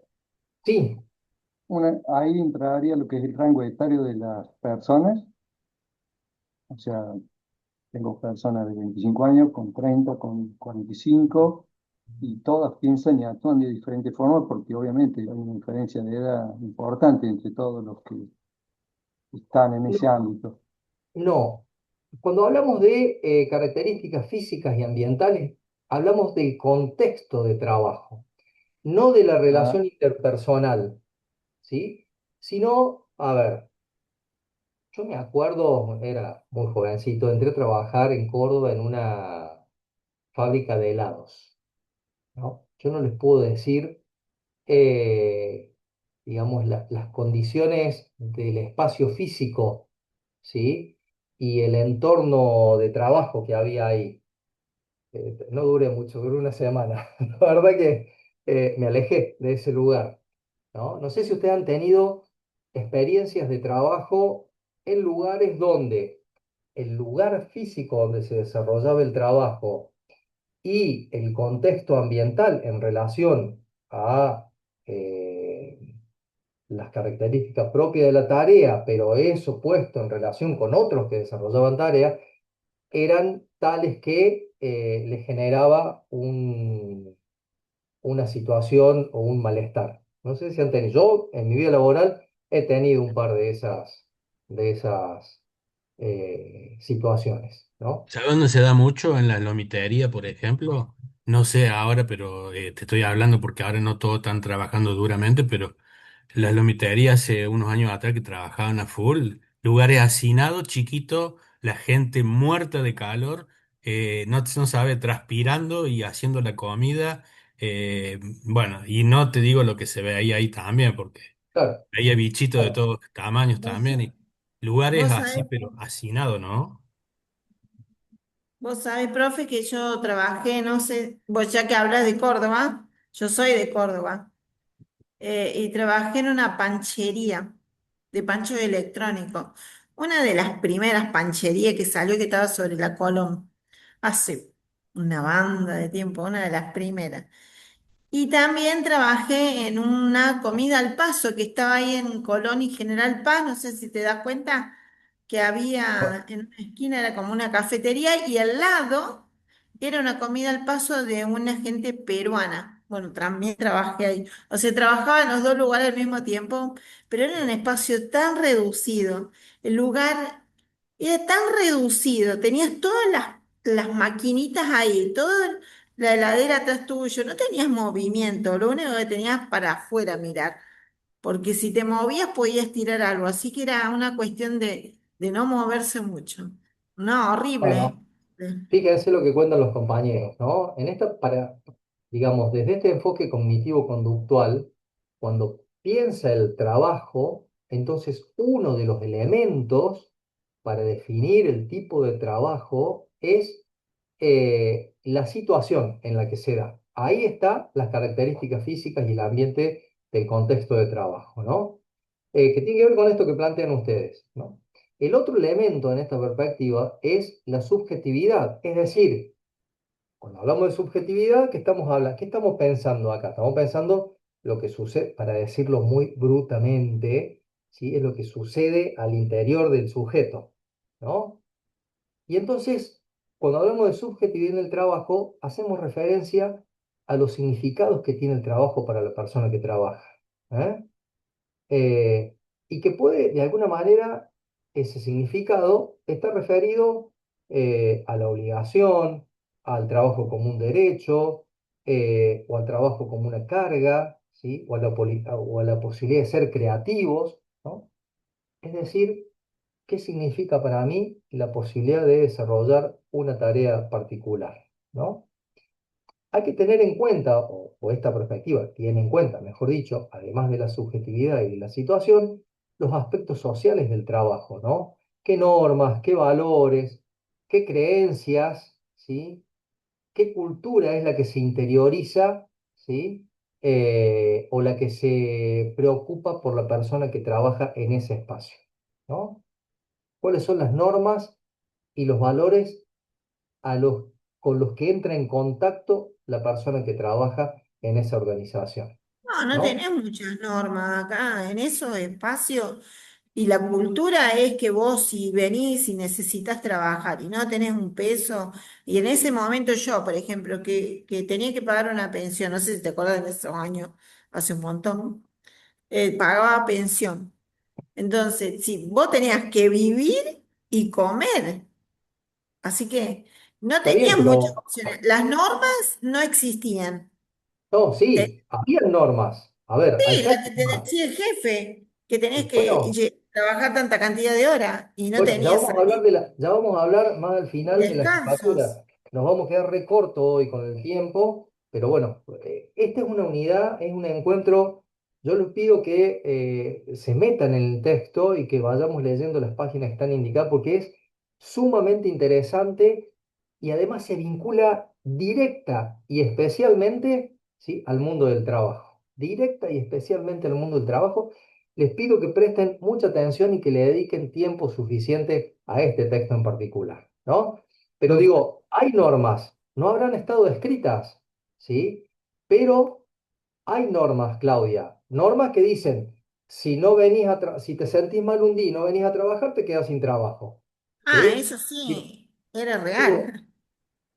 sí, ahí entraría lo que es el rango etario de las personas. O sea, tengo personas de 25 años, con 30, con 45, y todas piensan y actúan de diferente forma porque obviamente hay una diferencia de edad importante entre todos los que están en ese no, ámbito. no. Cuando hablamos de características físicas y ambientales, hablamos del contexto de trabajo, no de la Ah, relación interpersonal, ¿sí? Sino, a ver, yo me acuerdo, era muy jovencito, entré a trabajar en Córdoba en una fábrica de helados, ¿no? Yo no les puedo decir, eh, digamos, las condiciones del espacio físico, ¿sí? Y el entorno de trabajo que había ahí. No duré mucho, duró una semana. La verdad que me alejé de ese lugar, ¿no? No sé si ustedes han tenido experiencias de trabajo en lugares donde el lugar físico donde se desarrollaba el trabajo y el contexto ambiental en relación a las características propias de la tarea, pero eso puesto en relación con otros que desarrollaban tareas, eran tales que le generaba una situación o un malestar. No sé si han tenido, yo en mi vida laboral he tenido un par de esas situaciones, ¿no? ¿Sabes dónde se da mucho? En la lomitería, por ejemplo. No sé ahora, pero te estoy hablando porque ahora no todos están trabajando duramente, pero las lomiterías hace unos años atrás que trabajaban a full, lugares hacinados, chiquitos, la gente muerta de calor, no sabe, transpirando y haciendo la comida. Bueno, y no te digo lo que se ve ahí también, porque Claro, veía bichitos de claro. todos tamaños Vos, también, y lugares vos así, sabés, pero hacinados, ¿no? vos sabés, profe, que yo trabajé, no sé, vos ya que hablas de Córdoba, yo soy de Córdoba, y trabajé en una panchería de pancho electrónico. Una de las primeras pancherías que salió que estaba sobre la Colón, hace una banda de tiempo, una de las primeras. Y también trabajé en una comida al paso que estaba ahí en Colón y General Paz, no sé si te das cuenta. que había en una esquina, era como una cafetería, y al lado era una comida al paso de una gente peruana. Bueno, también trabajé ahí. O sea, trabajaba en los dos lugares al mismo tiempo, pero era un espacio tan reducido. El lugar era tan reducido, tenías todas las maquinitas ahí, toda la heladera atrás tuyo, no tenías movimiento, lo único que tenías para afuera mirar, porque si te movías podías tirar algo, así que era una cuestión de no moverse mucho. No, horrible. Bueno, fíjense lo que cuentan los compañeros, ¿no? Digamos, desde este enfoque cognitivo-conductual, cuando piensa el trabajo, entonces uno de los elementos para definir el tipo de trabajo es la situación en la que se da. Ahí están las características físicas y el ambiente del contexto de trabajo, ¿no? Que tiene que ver con esto que plantean ustedes, ¿no? El otro elemento en esta perspectiva es la subjetividad, es decir, cuando hablamos de subjetividad, ¿qué estamos hablando? ¿Qué estamos pensando acá? Estamos pensando lo que sucede, para decirlo muy brutamente, ¿sí? Es lo que sucede al interior del sujeto, ¿no? Y entonces, cuando hablamos de subjetividad en el trabajo, hacemos referencia a los significados que tiene el trabajo para la persona que trabaja. ¿Eh? Eh, y que puede, de alguna manera, ese significado está referido a la obligación, al trabajo como un derecho, o al trabajo como una carga, ¿sí? O a la posibilidad de ser creativos, ¿no? Es decir, ¿qué significa para mí la posibilidad de desarrollar una tarea particular? ¿No? Hay que tener en cuenta, o esta perspectiva tiene en cuenta, mejor dicho, además de la subjetividad y de la situación, los aspectos sociales del trabajo, ¿no? ¿Qué normas, qué valores, qué creencias, ¿sí? ¿Qué cultura es la que se interioriza, ¿sí? O la que se preocupa por la persona que trabaja en ese espacio, ¿no? ¿Cuáles son las normas y los valores a los, con los que entra en contacto la persona que trabaja en esa organización? No, no ¿No? tenés muchas normas acá en esos espacios. Y la cultura es que vos si venís y necesitas trabajar y no tenés un peso, y en ese momento yo, por ejemplo, que tenía que pagar una pensión, no sé si te acuerdas de esos años, hace un montón, pagaba pensión. Entonces, sí, vos tenías que vivir y comer, así que no Está bien, tenías muchas pero opciones. Las normas no existían. no, sí, había normas. A ver, hay Sí, la que te ciertas. decía el jefe, que tenés que Bueno, trabajar tanta cantidad de horas y no bueno, tenías ahí ya vamos a hablar más al final de la descansos. jefatura. Nos vamos a quedar re corto hoy con el tiempo, pero bueno, esta es una unidad, es un encuentro. Yo les pido que se metan en el texto y que vayamos leyendo las páginas que están indicadas porque es sumamente interesante y además se vincula directa y especialmente, ¿sí? al mundo del trabajo. Directa y especialmente al mundo del trabajo. Les pido que presten mucha atención y que le dediquen tiempo suficiente a este texto en particular, ¿no? Pero digo, hay normas, no habrán estado escritas, ¿sí? Pero hay normas, Claudia, normas que dicen, si te sentís mal un día y no venís a trabajar, te quedas sin trabajo, Ah, ¿sí? eso Digo, sí, era digo, real.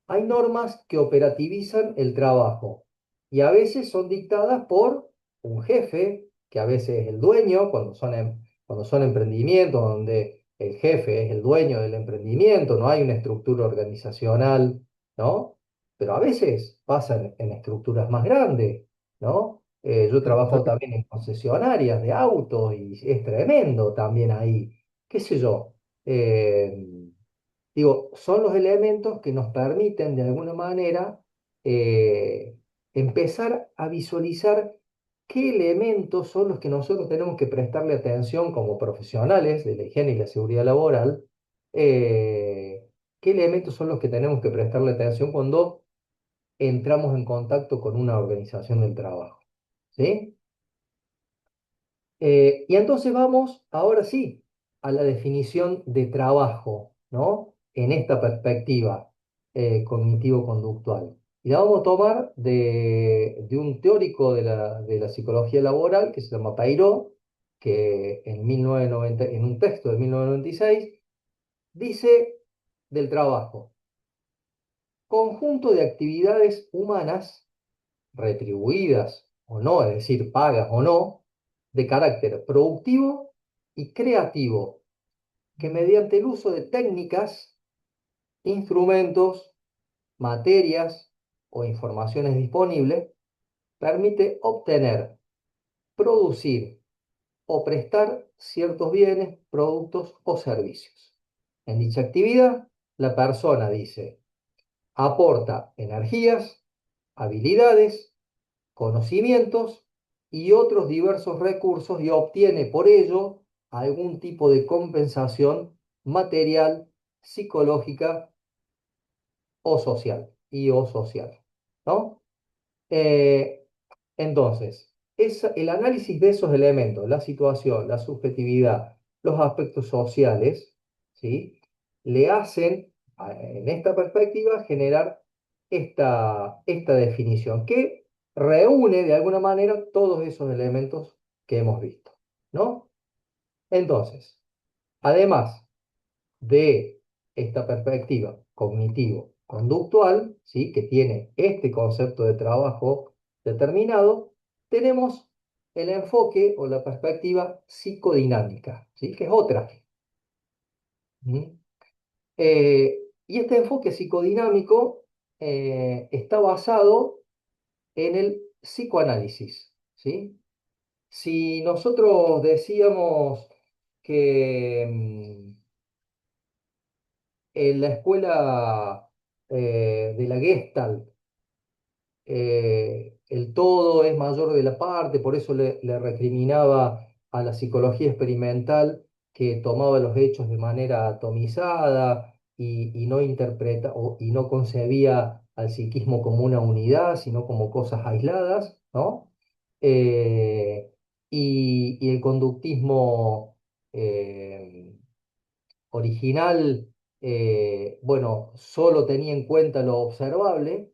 hay normas que operativizan el trabajo y a veces son dictadas por un jefe, que a veces es el dueño, cuando son emprendimientos donde el jefe es el dueño del emprendimiento, no hay una estructura organizacional, ¿no? Pero a veces pasan en estructuras más grandes, ¿no? Yo trabajo también en concesionarias de autos y es tremendo también ahí, qué sé yo. Digo, son los elementos que nos permiten de alguna manera eh, empezar a visualizar qué elementos son los que nosotros tenemos que prestarle atención como profesionales de la higiene y la seguridad laboral, qué elementos son los que tenemos que prestarle atención cuando entramos en contacto con una organización del trabajo. ¿Sí? Y entonces vamos, ahora sí, a la definición de trabajo, ¿no? En esta perspectiva cognitivo-conductual. Y la vamos a tomar de un teórico de la psicología laboral que se llama Peiró, que en 1990, en un texto de 1996, dice del trabajo: conjunto de actividades humanas retribuidas o no, es decir, pagas o no, de carácter productivo y creativo, que mediante el uso de técnicas, instrumentos, materias o informaciones disponibles, permite obtener, producir o prestar ciertos bienes, productos o servicios. En dicha actividad, la persona dice, aporta energías, habilidades, conocimientos y otros diversos recursos y obtiene por ello algún tipo de compensación material, psicológica o social, ¿no? Eh, entonces, el análisis de esos elementos, la situación, la subjetividad, los aspectos sociales, ¿sí? Le hacen, en esta perspectiva, generar esta definición que reúne de alguna manera todos esos elementos que hemos visto, ¿no? Entonces, además de esta perspectiva cognitivo-conductual, ¿sí? Que tiene este concepto de trabajo determinado, tenemos el enfoque o la perspectiva psicodinámica, ¿sí? Que es otra. ¿Mm? Y este enfoque psicodinámico está basado en el psicoanálisis, ¿sí? Si nosotros decíamos que en la escuela de la Gestalt, el todo es mayor de la parte, por eso le recriminaba a la psicología experimental que tomaba los hechos de manera atomizada y no y no concebía al psiquismo como una unidad, sino como cosas aisladas, ¿no? Eh, y el conductismo original, bueno, solo tenía en cuenta lo observable.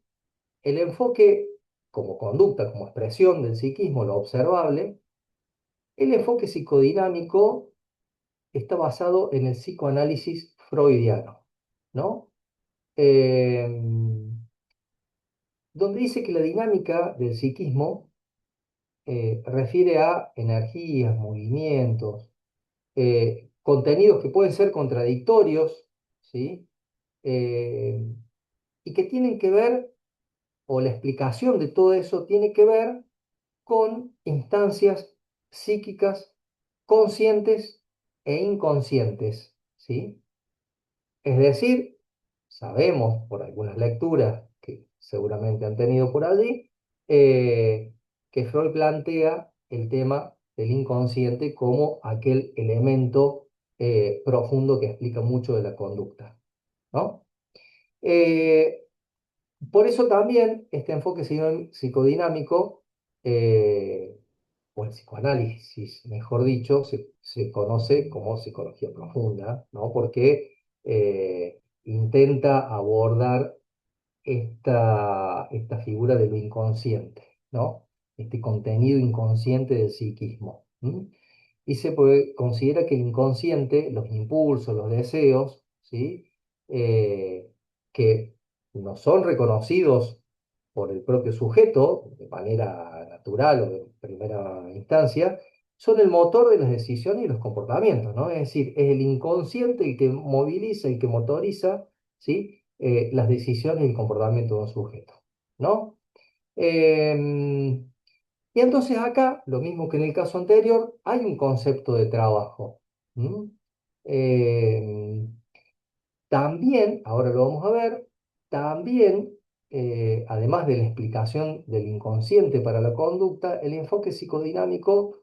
El enfoque como conducta, como expresión del psiquismo, lo observable, el enfoque psicodinámico está basado en el psicoanálisis freudiano, ¿no? Eh, donde dice que la dinámica del psiquismo refiere a energías, movimientos, contenidos que pueden ser contradictorios, ¿sí? Eh, y que tienen que ver, o la explicación de todo eso tiene que ver con instancias psíquicas conscientes e inconscientes, ¿sí? Es decir, sabemos por algunas lecturas que seguramente han tenido por allí, que Freud plantea el tema del inconsciente como aquel elemento profundo que explica mucho de la conducta, ¿no? Eh, por eso también este enfoque psicodinámico, o el psicoanálisis, mejor dicho, se conoce como psicología profunda, ¿no? Porque intenta abordar esta figura de lo inconsciente, ¿no? Este contenido inconsciente del psiquismo. ¿M? Y considera que el inconsciente, los impulsos, los deseos, ¿sí? Eh, que no son reconocidos por el propio sujeto de manera natural o de primera instancia, son el motor de las decisiones y los comportamientos, ¿no? Es decir, es el inconsciente el que moviliza y que motoriza, ¿sí? Las decisiones y el comportamiento de un sujeto, ¿no? Em, y entonces acá, lo mismo que en el caso anterior, hay un concepto de trabajo. ¿M? Em, También, ahora lo vamos a ver, también, además de la explicación del inconsciente para la conducta, el enfoque psicodinámico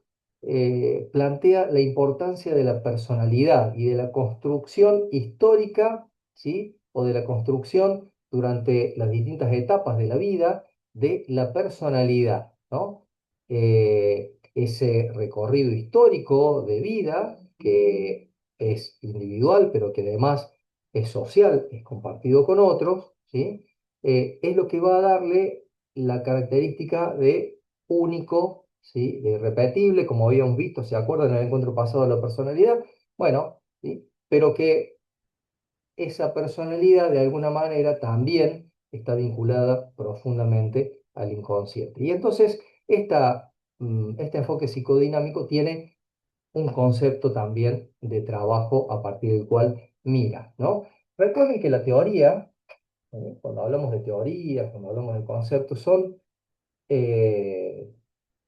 plantea la importancia de la personalidad y de la construcción histórica, ¿sí? O de la construcción durante las distintas etapas de la vida de la personalidad, ¿no? Ese recorrido histórico de vida que es individual, pero que además es social, es compartido con otros, ¿sí? Es lo que va a darle la característica de único ¿sí? Repetible, como habíamos visto, ¿se acuerdan en el encuentro pasado de la personalidad? Bueno, ¿sí? Pero que esa personalidad de alguna manera también está vinculada profundamente al inconsciente. Y entonces este enfoque psicodinámico tiene un concepto también de trabajo a partir del cual mira, ¿no? Recuerden que la teoría, cuando hablamos de teoría, cuando hablamos de conceptos, son eh,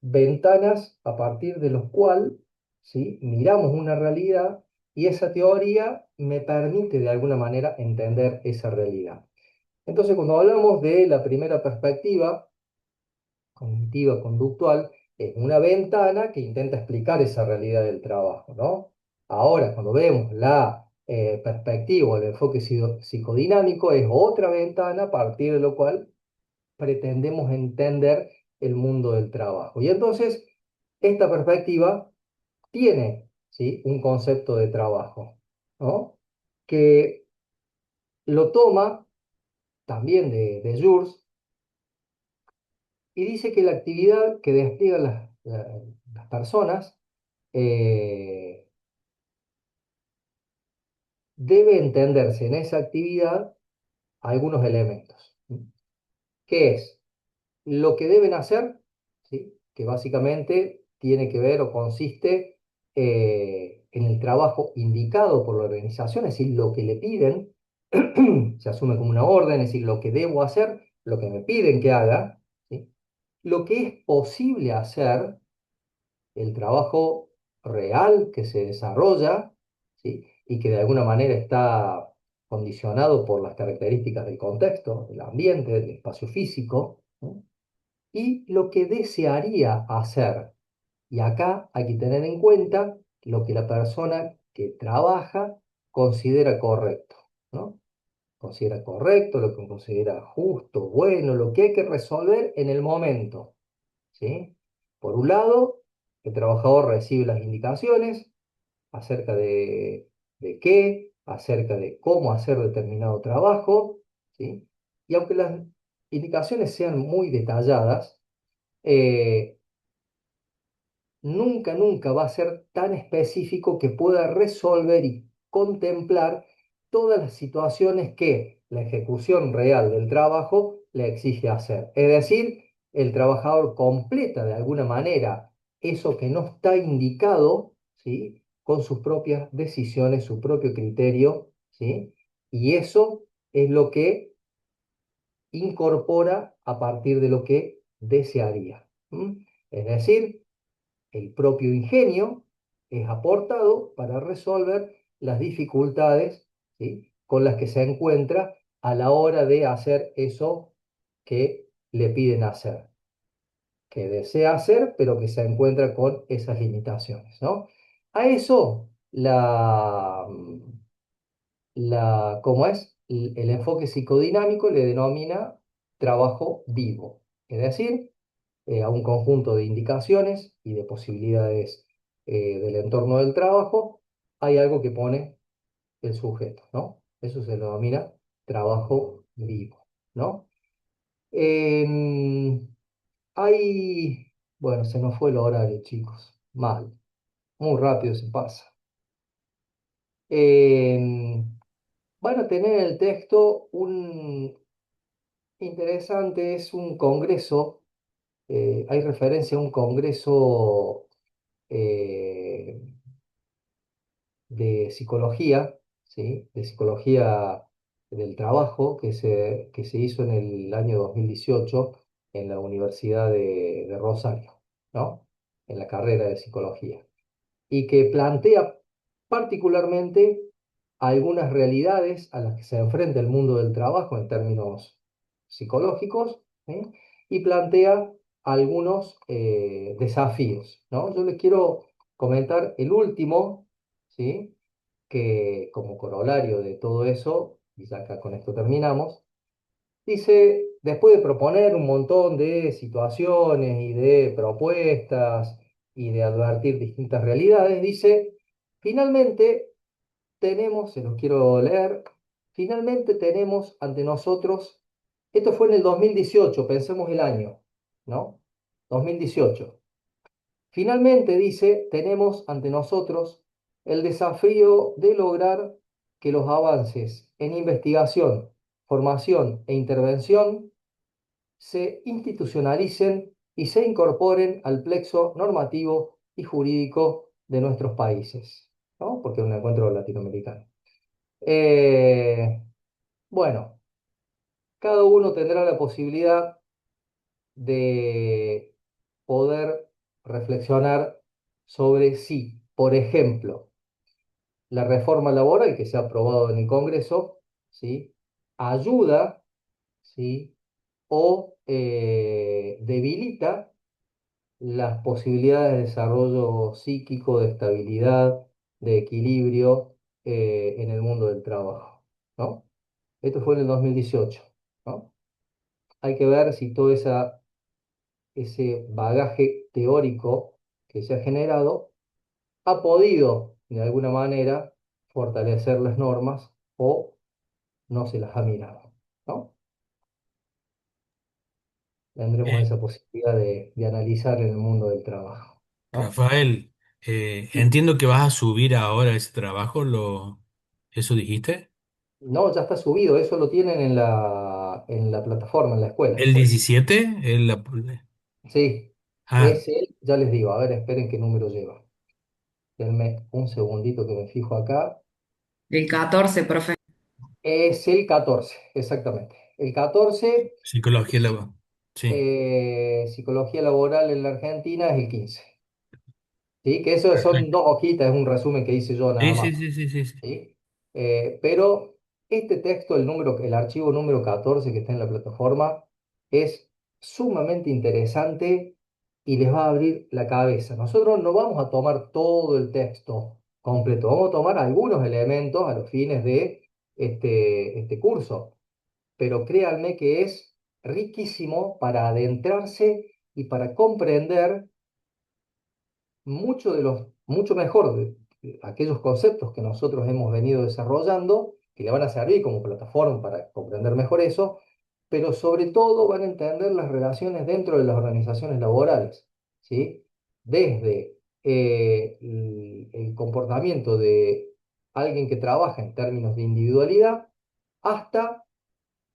ventanas a partir de los cuales, ¿sí? Miramos una realidad y esa teoría me permite de alguna manera entender esa realidad. Entonces, cuando hablamos de la primera perspectiva, cognitiva conductual, es una ventana que intenta explicar esa realidad del trabajo, ¿no? Ahora, cuando vemos la perspectiva o el enfoque psicodinámico, es otra ventana a partir de lo cual pretendemos entender el mundo del trabajo. Y entonces, esta perspectiva tiene, ¿sí? Un concepto de trabajo, ¿no? Que lo toma también de Jules y dice que la actividad que despliegan las personas eh, debe entenderse en esa actividad algunos elementos, que es lo que deben hacer, ¿sí? Que básicamente tiene que ver o consiste en el trabajo indicado por la organización, es decir, lo que le piden, se asume como una orden, es decir, lo que debo hacer, lo que me piden que haga, ¿sí? Lo que es posible hacer, el trabajo real que se desarrolla, ¿sí? Y que de alguna manera está condicionado por las características del contexto, del ambiente, del espacio físico, ¿no? Y lo que desearía hacer. Y acá hay que tener en cuenta lo que la persona que trabaja considera correcto, ¿no? Considera correcto, lo que considera justo, bueno, lo que hay que resolver en el momento, ¿sí? Por un lado, el trabajador recibe las indicaciones acerca de qué, acerca de cómo hacer determinado trabajo, ¿sí? Y aunque las indicaciones sean muy detalladas, eh, nunca va a ser tan específico que pueda resolver y contemplar todas las situaciones que la ejecución real del trabajo le exige hacer. Es decir, el trabajador completa de alguna manera eso que no está indicado, ¿sí? Con sus propias decisiones, su propio criterio, ¿sí? Y eso es lo que incorpora a partir de lo que desearía. ¿M? Es decir, el propio ingenio es aportado para resolver las dificultades, ¿sí? Con las que se encuentra a la hora de hacer eso que le piden hacer, que desea hacer, pero que se encuentra con esas limitaciones, ¿no? A eso ¿cómo es? El enfoque psicodinámico le denomina trabajo vivo, es decir, a un conjunto de indicaciones y de posibilidades del entorno del trabajo, hay algo que pone el sujeto, ¿no? Eso se lo denomina trabajo vivo, ¿no? Em, hay, bueno, se nos fue el horario, chicos, mal, muy rápido se pasa. Em, Van a tener en el texto un interesante, es un congreso, hay referencia a un congreso eh, de psicología, ¿sí? De psicología del trabajo que se hizo en el año 2018 en la Universidad de Rosario, ¿no? En la carrera de psicología y que plantea particularmente algunas realidades a las que se enfrenta el mundo del trabajo en términos psicológicos, ¿sí? Y plantea algunos desafíos, ¿no? Yo les quiero comentar el último, ¿sí? Que como corolario de todo eso, y ya acá con esto terminamos, dice, después de proponer un montón de situaciones y de propuestas y de advertir distintas realidades, dice, finalmente tenemos, se los quiero leer, finalmente tenemos ante nosotros, esto fue en el 2018, pensemos el año, ¿no? 2018. Finalmente, dice, tenemos ante nosotros el desafío de lograr que los avances en investigación, formación e intervención se institucionalicen y se incorporen al plexo normativo y jurídico de nuestros países, ¿no? Porque es un encuentro latinoamericano. Eh, bueno, cada uno tendrá la posibilidad de poder reflexionar sobre si, por ejemplo, la reforma laboral que se ha aprobado en el Congreso, ¿sí? Ayuda, ¿sí? O debilita las posibilidades de desarrollo psíquico, de estabilidad, de equilibrio en el mundo del trabajo, ¿no? Esto fue en el 2018, ¿no? Hay que ver si todo ese bagaje teórico que se ha generado ha podido, de alguna manera, fortalecer las normas o no se las ha mirado, ¿no? Tendremos Eh, esa posibilidad de analizar en el mundo del trabajo, ¿no? Rafael, entiendo que vas a subir ahora ese trabajo, ¿eso dijiste? No, ya está subido, eso lo tienen en la plataforma, en la escuela. ¿El 17? Sí, Ah, es el, ya les digo, a ver, esperen qué número lleva. Denme un segundito que me fijo acá. El 14, profe. Es el 14, exactamente. El 14, psicología laboral. Sí, psicología laboral en la Argentina es el 15. ¿Sí? Que eso son perfecto. dos hojitas, es un resumen que hice yo nada Sí, más. sí, sí, sí, sí, sí. ¿Sí? Pero este texto, el archivo número 14 que está en la plataforma, es sumamente interesante y les va a abrir la cabeza. Nosotros no vamos a tomar todo el texto completo, vamos a tomar algunos elementos a los fines de este curso, pero créanme que es riquísimo para adentrarse y para comprender mucho mejor de aquellos conceptos que nosotros hemos venido desarrollando, que le van a servir como plataforma para comprender mejor eso, pero sobre todo van a entender las relaciones dentro de las organizaciones laborales, ¿sí? Desde el comportamiento de alguien que trabaja en términos de individualidad hasta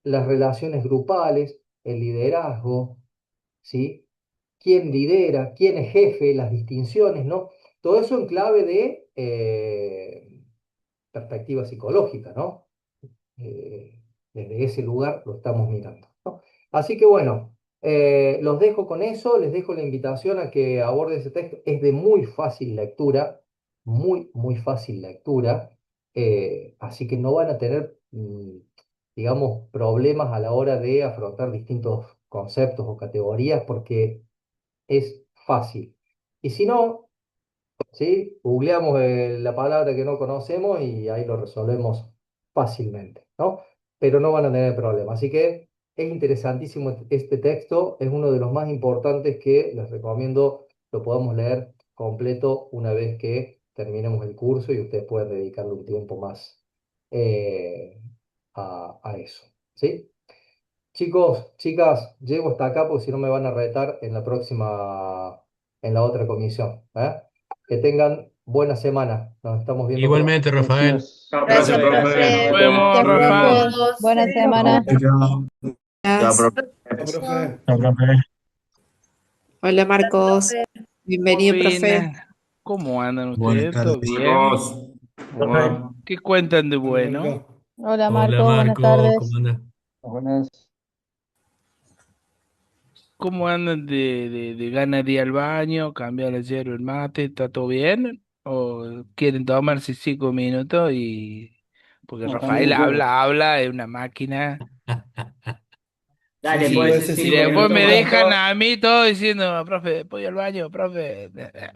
las relaciones grupales, el liderazgo, ¿sí? Quién lidera, quién es jefe, las distinciones, ¿no? Todo eso en clave de perspectiva psicológica, ¿no? Eh, Desde ese lugar lo estamos mirando, ¿no? Así que bueno, los dejo con eso, les dejo la invitación a que aborde ese texto. Es de muy fácil lectura, muy fácil lectura, así que no van a tener, digamos, problemas a la hora de afrontar distintos conceptos o categorías porque es fácil. Y si no, ¿sí? Googleamos la palabra que no conocemos y ahí lo resolvemos fácilmente, ¿no? Pero no van a tener problema. Así que es interesantísimo este texto, es uno de los más importantes que les recomiendo lo podamos leer completo una vez que terminemos el curso y ustedes pueden dedicarle un tiempo más eh, a eso, ¿sí? Chicos, chicas, llego hasta acá porque si no me van a retar en la próxima, en la otra comisión, ¿eh? Que tengan buena semana. Nos estamos viendo pronto. Igualmente, Rafael. Gracias. Gracias, Gracias, profe. profe. Nos Nos vemos, vemos, Gracias a Rafa. profe. todos. Buena semana. Chao, Gracias. profe. Chao, profe. Chao, Rafael. Hola, Marcos. Bienvenido, profe. Buenas, ¿cómo andan Buenas ustedes? tardes. ¿Todo bien? Marcos. ¿Cómo Rafael. va? ¿Qué cuentan de Hola, bueno? Marco. Hola Hola, Marco, buenas Marco, ¿cómo tardes. andas? Buenas. ¿Cómo andan de ganas de ir al baño, cambiar el hierro, el mate? ¿Está todo bien? ¿O quieren tomarse 5 minutos y... Porque No, Rafael también yo. habla, es una máquina. Sí, Dale, sí, pues puede Y, ser ese y cinco 5 después minutos minutos me más. dejan cuento. a mí todo diciendo, profe, ¿puedo ir al baño, profe?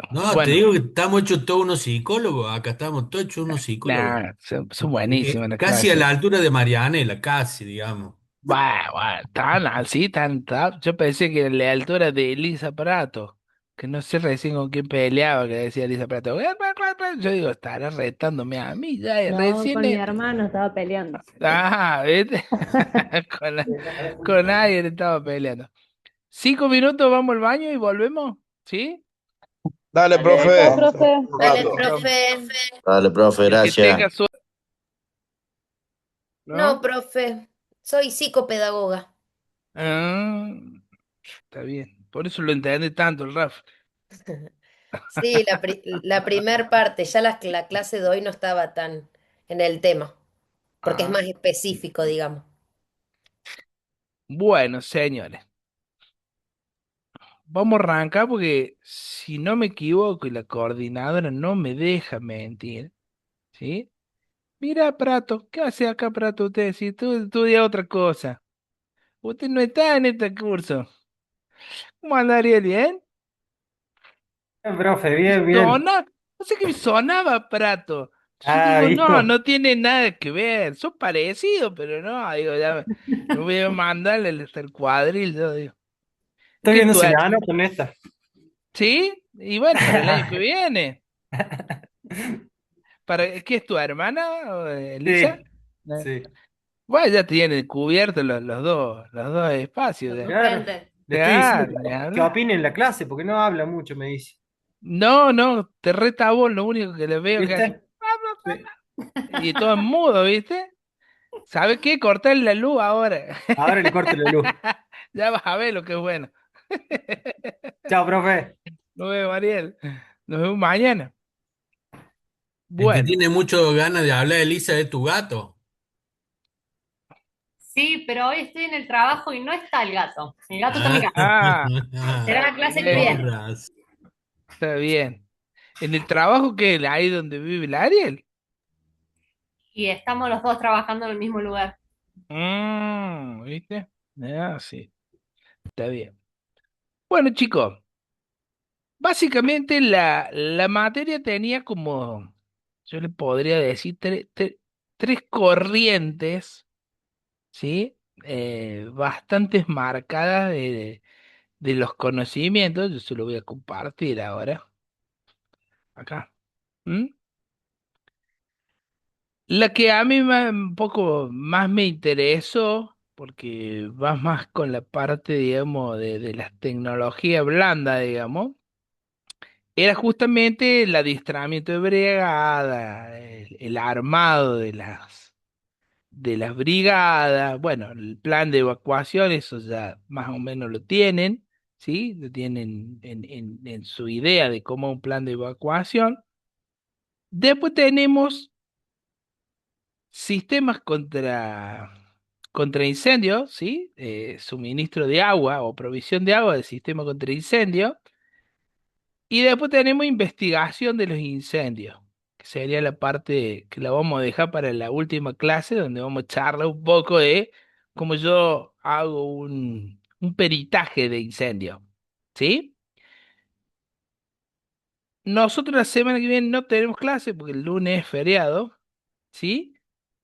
No, te Bueno, digo que estamos hechos todos unos psicólogos. Acá estamos todos hechos unos psicólogos. nada, son buenísimas las Casi a clases. la altura de Marianela, casi, digamos. Bueno, tan así, yo pensé que la altura de Elisa Prato, que no sé recién con quién peleaba, que decía Elisa Prato. Yo digo, estará retándome a mí, ya No, recién. con mi hermano estaba peleando. Ah, ¿viste? Con, con alguien estaba peleando. 5 minutos, vamos al baño y volvemos, ¿sí? Dale, Dale, Chao, profe. profe. profe. Un Dale, rato. profe. Dale, profe, Que gracias. tenga suerte, No, ¿no? profe. Soy psicopedagoga. Ah, está bien. Por eso lo entendí tanto el Rafa. Sí, la primer parte, ya la clase de hoy no estaba tan en el tema, porque es Ah, más específico, digamos. bueno, señores, vamos a arrancar porque si no me equivoco y la coordinadora no me deja mentir, ¿sí? Mira, Prato, ¿qué hace acá, Prato, usted? Si tú estudia otra cosa. Usted no está en este curso. ¿Cómo andaría bien? Profe, bien, bien. Sona, no sé qué me sonaba, Prato. Yo Ah, digo, no, ¿visto? no tiene nada que ver. Son parecidos, pero no, digo, ya me voy a mandarle el cuadril, yo digo. Estoy ¿Qué es viendo tu, si la gano con esta. sí? Y bueno, para el año que viene. ¿Qué es tu hermana, Elisa? Sí, Eh, sí, Bueno, ya tiene cubiertos los dos espacios. claro. Le estoy diciendo Claro, ni que hablar. opine en la clase, porque no habla mucho, me dice. No, no, te retabo, lo único que le veo que hace. ¿Viste? Sí. Y todo es mudo, ¿viste? ¿Sabe qué? Cortar la luz ahora. Ahora le corto la luz. Ya vas a ver lo que es bueno. Chao, profe. Nos vemos, Ariel. Nos vemos mañana. El que Bueno. tiene mucho ganas de hablar, Elisa, es tu gato. Sí, pero hoy estoy en el trabajo y no está el gato. El gato está en mi Ah, casa. Ah, Será la clase que bueno, con viene. razón. está bien. ¿En el trabajo que ahí donde vive el Ariel? Y estamos los dos trabajando en el mismo lugar. ¿Viste? Ah, sí, está bien. Bueno, chicos, básicamente la materia tenía como, yo le podría decir, tres corrientes, ¿sí? Bastantes marcadas de los conocimientos. Yo se lo voy a compartir ahora, acá. ¿Mm? La que a mí un poco más me interesó, porque va más con la parte, digamos, de la tecnología blanda, digamos, era justamente el adiestramiento de brigada, el armado de las brigadas, bueno, el plan de evacuación, eso ya más o menos lo tienen, ¿sí? Lo tienen en su idea de cómo un plan de evacuación. Después tenemos sistemas contra incendios, ¿sí? Suministro de agua o provisión de agua del sistema contra incendio. Y después tenemos investigación de los incendios, que sería la parte que la vamos a dejar para la última clase, donde vamos a charlar un poco de cómo yo hago un peritaje de incendio, ¿sí? Nosotros la semana que viene no tenemos clase porque el lunes es feriado, ¿sí?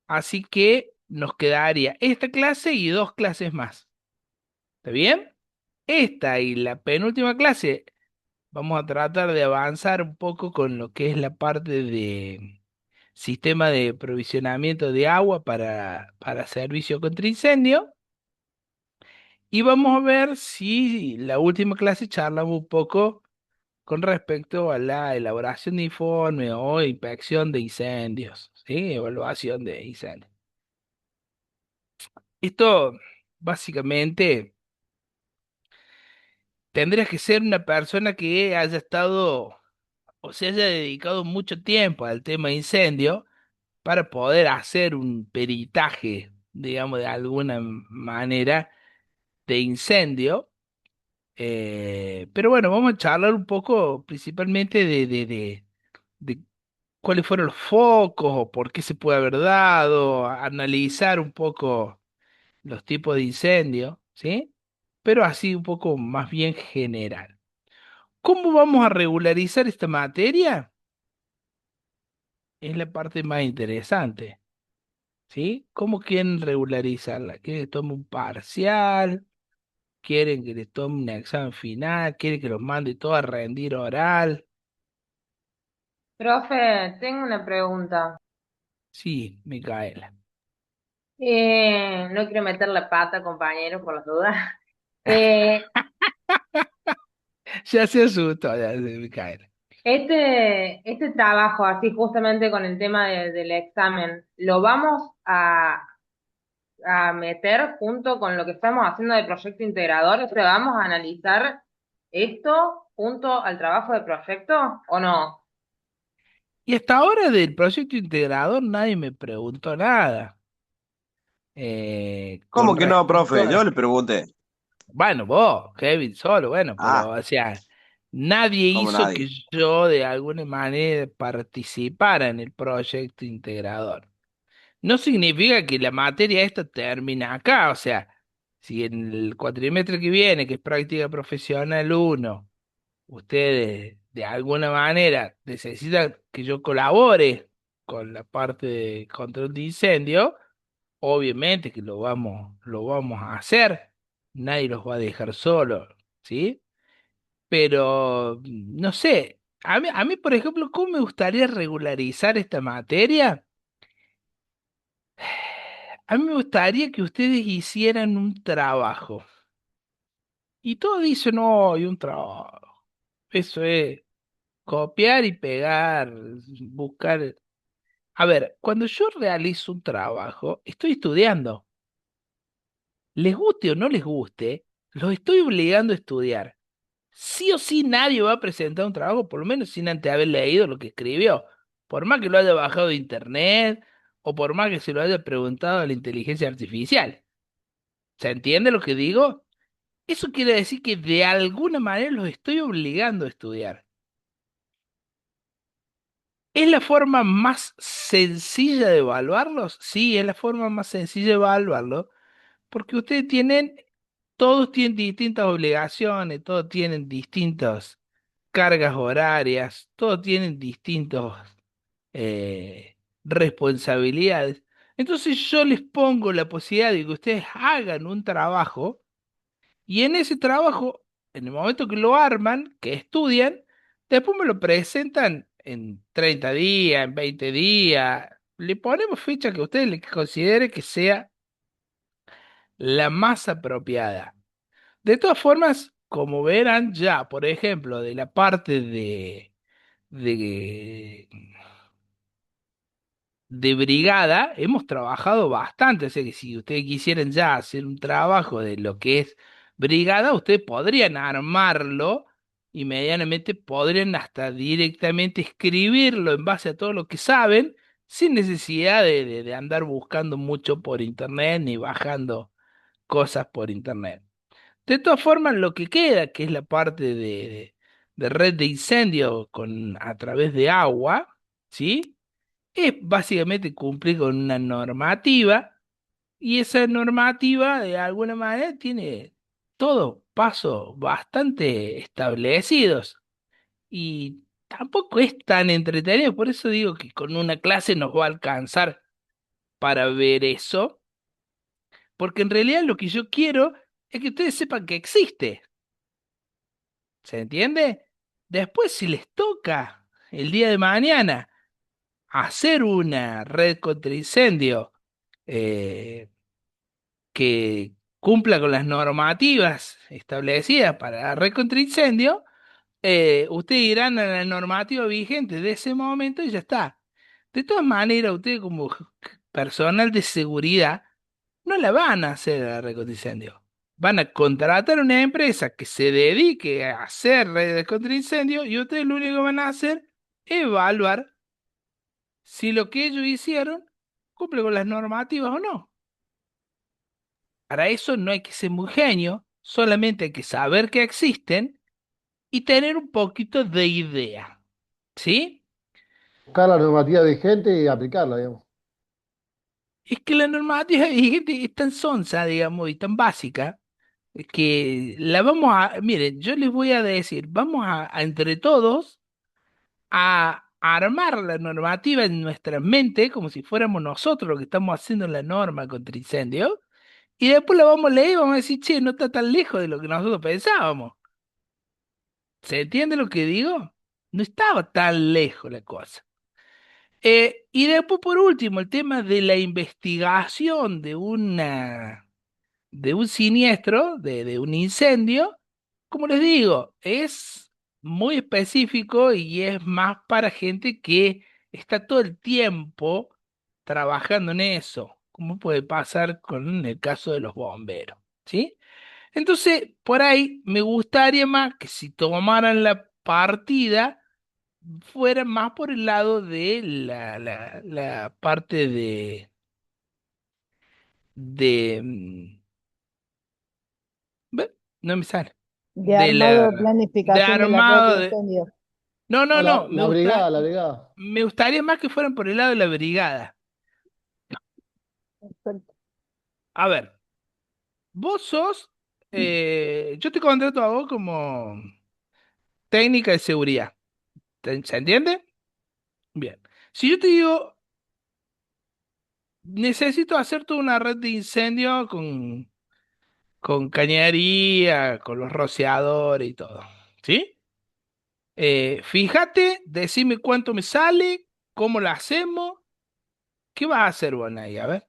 Así que nos quedaría esta clase y dos clases más. ¿Está bien? Esta y la penúltima clase vamos a tratar de avanzar un poco con lo que es la parte de sistema de provisionamiento de agua para servicio contra incendio. Y vamos a ver si la última clase charlamos un poco con respecto a la elaboración de informe o inspección de incendios, ¿sí? Evaluación de incendios. Esto básicamente tendrías que ser una persona que haya estado o se haya dedicado mucho tiempo al tema de incendio para poder hacer un peritaje, digamos, de alguna manera de incendio. Pero bueno, vamos a charlar un poco principalmente de cuáles fueron los focos o por qué se puede haber dado, analizar un poco los tipos de incendio, ¿sí? Pero así un poco más bien general. ¿Cómo vamos a regularizar esta materia? Es la parte más interesante, ¿sí? ¿Cómo quieren regularizarla? ¿Quieren que tome un parcial? ¿Quieren que les tome un examen final? ¿Quieren que los mande todo a rendir oral? Profe, tengo una pregunta. Sí, Micaela. No quiero meter la pata, compañero, por las dudas. Eh, Ya se asustó, ya, Micaela. Este trabajo, así justamente con el tema del examen, ¿lo vamos a meter junto con lo que estamos haciendo de proyecto integrador? O sea, ¿vamos a analizar esto junto al trabajo de proyecto o no? Y hasta ahora del proyecto integrador nadie me preguntó nada. Con ¿Cómo que no, respecto profe? Yo a... le pregunté. Bueno, vos, Kevin, solo, bueno, pero, Ah, o sea, nadie como hizo que nadie. yo de alguna manera participara en el proyecto integrador. No significa que la materia esta termina acá, o sea, si en el cuatrimestre que viene, que es práctica profesional uno, ustedes de alguna manera necesitan que yo colabore con la parte de control de incendio, obviamente que lo vamos a hacer, nadie los va a dejar solos, ¿sí? Pero, no sé, a mí, por ejemplo, ¿cómo me gustaría regularizar esta materia? A mí me gustaría que ustedes hicieran un trabajo. Y todos dicen, no, hay un trabajo. Eso es copiar y pegar, buscar. A ver, cuando yo realizo un trabajo, estoy estudiando. Les guste o no les guste, los estoy obligando a estudiar. Sí o sí nadie va a presentar un trabajo, por lo menos sin antes haber leído lo que escribió. Por más que lo haya bajado de internet o por más que se lo haya preguntado a la inteligencia artificial. ¿Se entiende lo que digo? Eso quiere decir que de alguna manera los estoy obligando a estudiar. ¿Es la forma más sencilla de evaluarlos? Sí, es la forma más sencilla de evaluarlos, porque ustedes todos tienen distintas obligaciones, todos tienen distintas cargas horarias, todos tienen distintas responsabilidades. Entonces yo les pongo la posibilidad de que ustedes hagan un trabajo. Y en ese trabajo, en el momento que lo arman, que estudian, después me lo presentan en 30 días, en 20 días. Le ponemos fecha que usted le considere que sea la más apropiada. De todas formas, como verán ya, por ejemplo, de la parte de de brigada hemos trabajado bastante, o sea que si ustedes quisieran ya hacer un trabajo de lo que es brigada, ustedes podrían armarlo y medianamente podrían hasta directamente escribirlo en base a todo lo que saben, sin necesidad de andar buscando mucho por internet ni bajando cosas por internet. De todas formas, lo que queda, que es la parte de red de incendio a través de agua, ¿sí? Es básicamente cumplir con una normativa y esa normativa de alguna manera tiene todos pasos bastante establecidos y tampoco es tan entretenido, por eso digo que con una clase nos va a alcanzar para ver eso, porque en realidad lo que yo quiero es que ustedes sepan que existe, ¿se entiende? Después si les toca el día de mañana hacer una red contra incendio, eh, que cumpla con las normativas establecidas para la red contra incendio, ustedes irán a la normativa vigente de ese momento y ya está. De todas maneras, ustedes como personal de seguridad no la van a hacer a la red contra incendio. Van a contratar una empresa que se dedique a hacer redes contra incendio y ustedes lo único que van a hacer es evaluar si lo que ellos hicieron cumple con las normativas o no. Para eso no hay que ser muy genio, solamente hay que saber que existen y tener un poquito de idea. ¿Sí? Buscar la normativa vigente y aplicarla, digamos. Es que la normativa vigente es tan sonsa, digamos, y tan básica, que la vamos miren, yo les voy a decir, vamos a entre todos a armar la normativa en nuestra mente, como si fuéramos nosotros los que estamos haciendo la norma contra incendio, y después la vamos a leer y vamos a decir, che, no está tan lejos de lo que nosotros pensábamos. ¿Se entiende lo que digo? No estaba tan lejos la cosa. Y después, por último, el tema de la investigación de un siniestro, de un incendio, como les digo, es muy específico y es más para gente que está todo el tiempo trabajando en eso, como puede pasar con el caso de los bomberos, ¿sí? Entonces, por ahí me gustaría más que si tomaran la partida, fuera más por el lado de la parte de, no me sale, De de la, armado, de planificación de la red de armado de, incendios. no, no, No, no, la brigada, la brigada. me gustaría más que fueran por el lado de la brigada. Perfecto. A ver, vos sos, yo te contrato a vos como técnica de seguridad, ¿se entiende? Bien. Si yo te digo, necesito hacer toda una red de incendio con cañería, con los rociadores y todo, ¿sí? Fíjate, decime cuánto me sale, cómo lo hacemos, ¿qué vas a hacer vos ahí? A ver.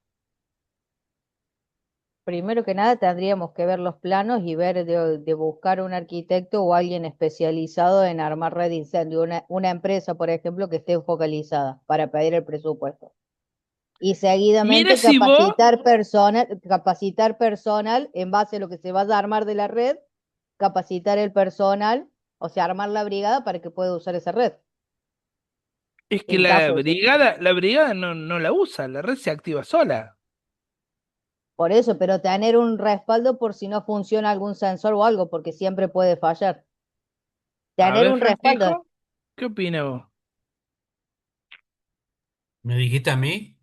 Primero que nada tendríamos que ver los planos y ver de buscar un arquitecto o alguien especializado en armar red de incendio, una empresa, por ejemplo, que esté focalizada para pedir el presupuesto. Y Mira seguidamente si vos, capacitar personal en base a lo que se vaya a armar de la red, capacitar el personal, o sea, armar la brigada para que pueda usar esa red, es que en caso de ser. la brigada no la usa, la red se activa sola. Por eso, pero tener un respaldo por si no funciona algún sensor o algo, porque siempre puede fallar. A Tener ver, un respaldo. Francisco, ¿qué opinas vos? ¿Me dijiste a mí?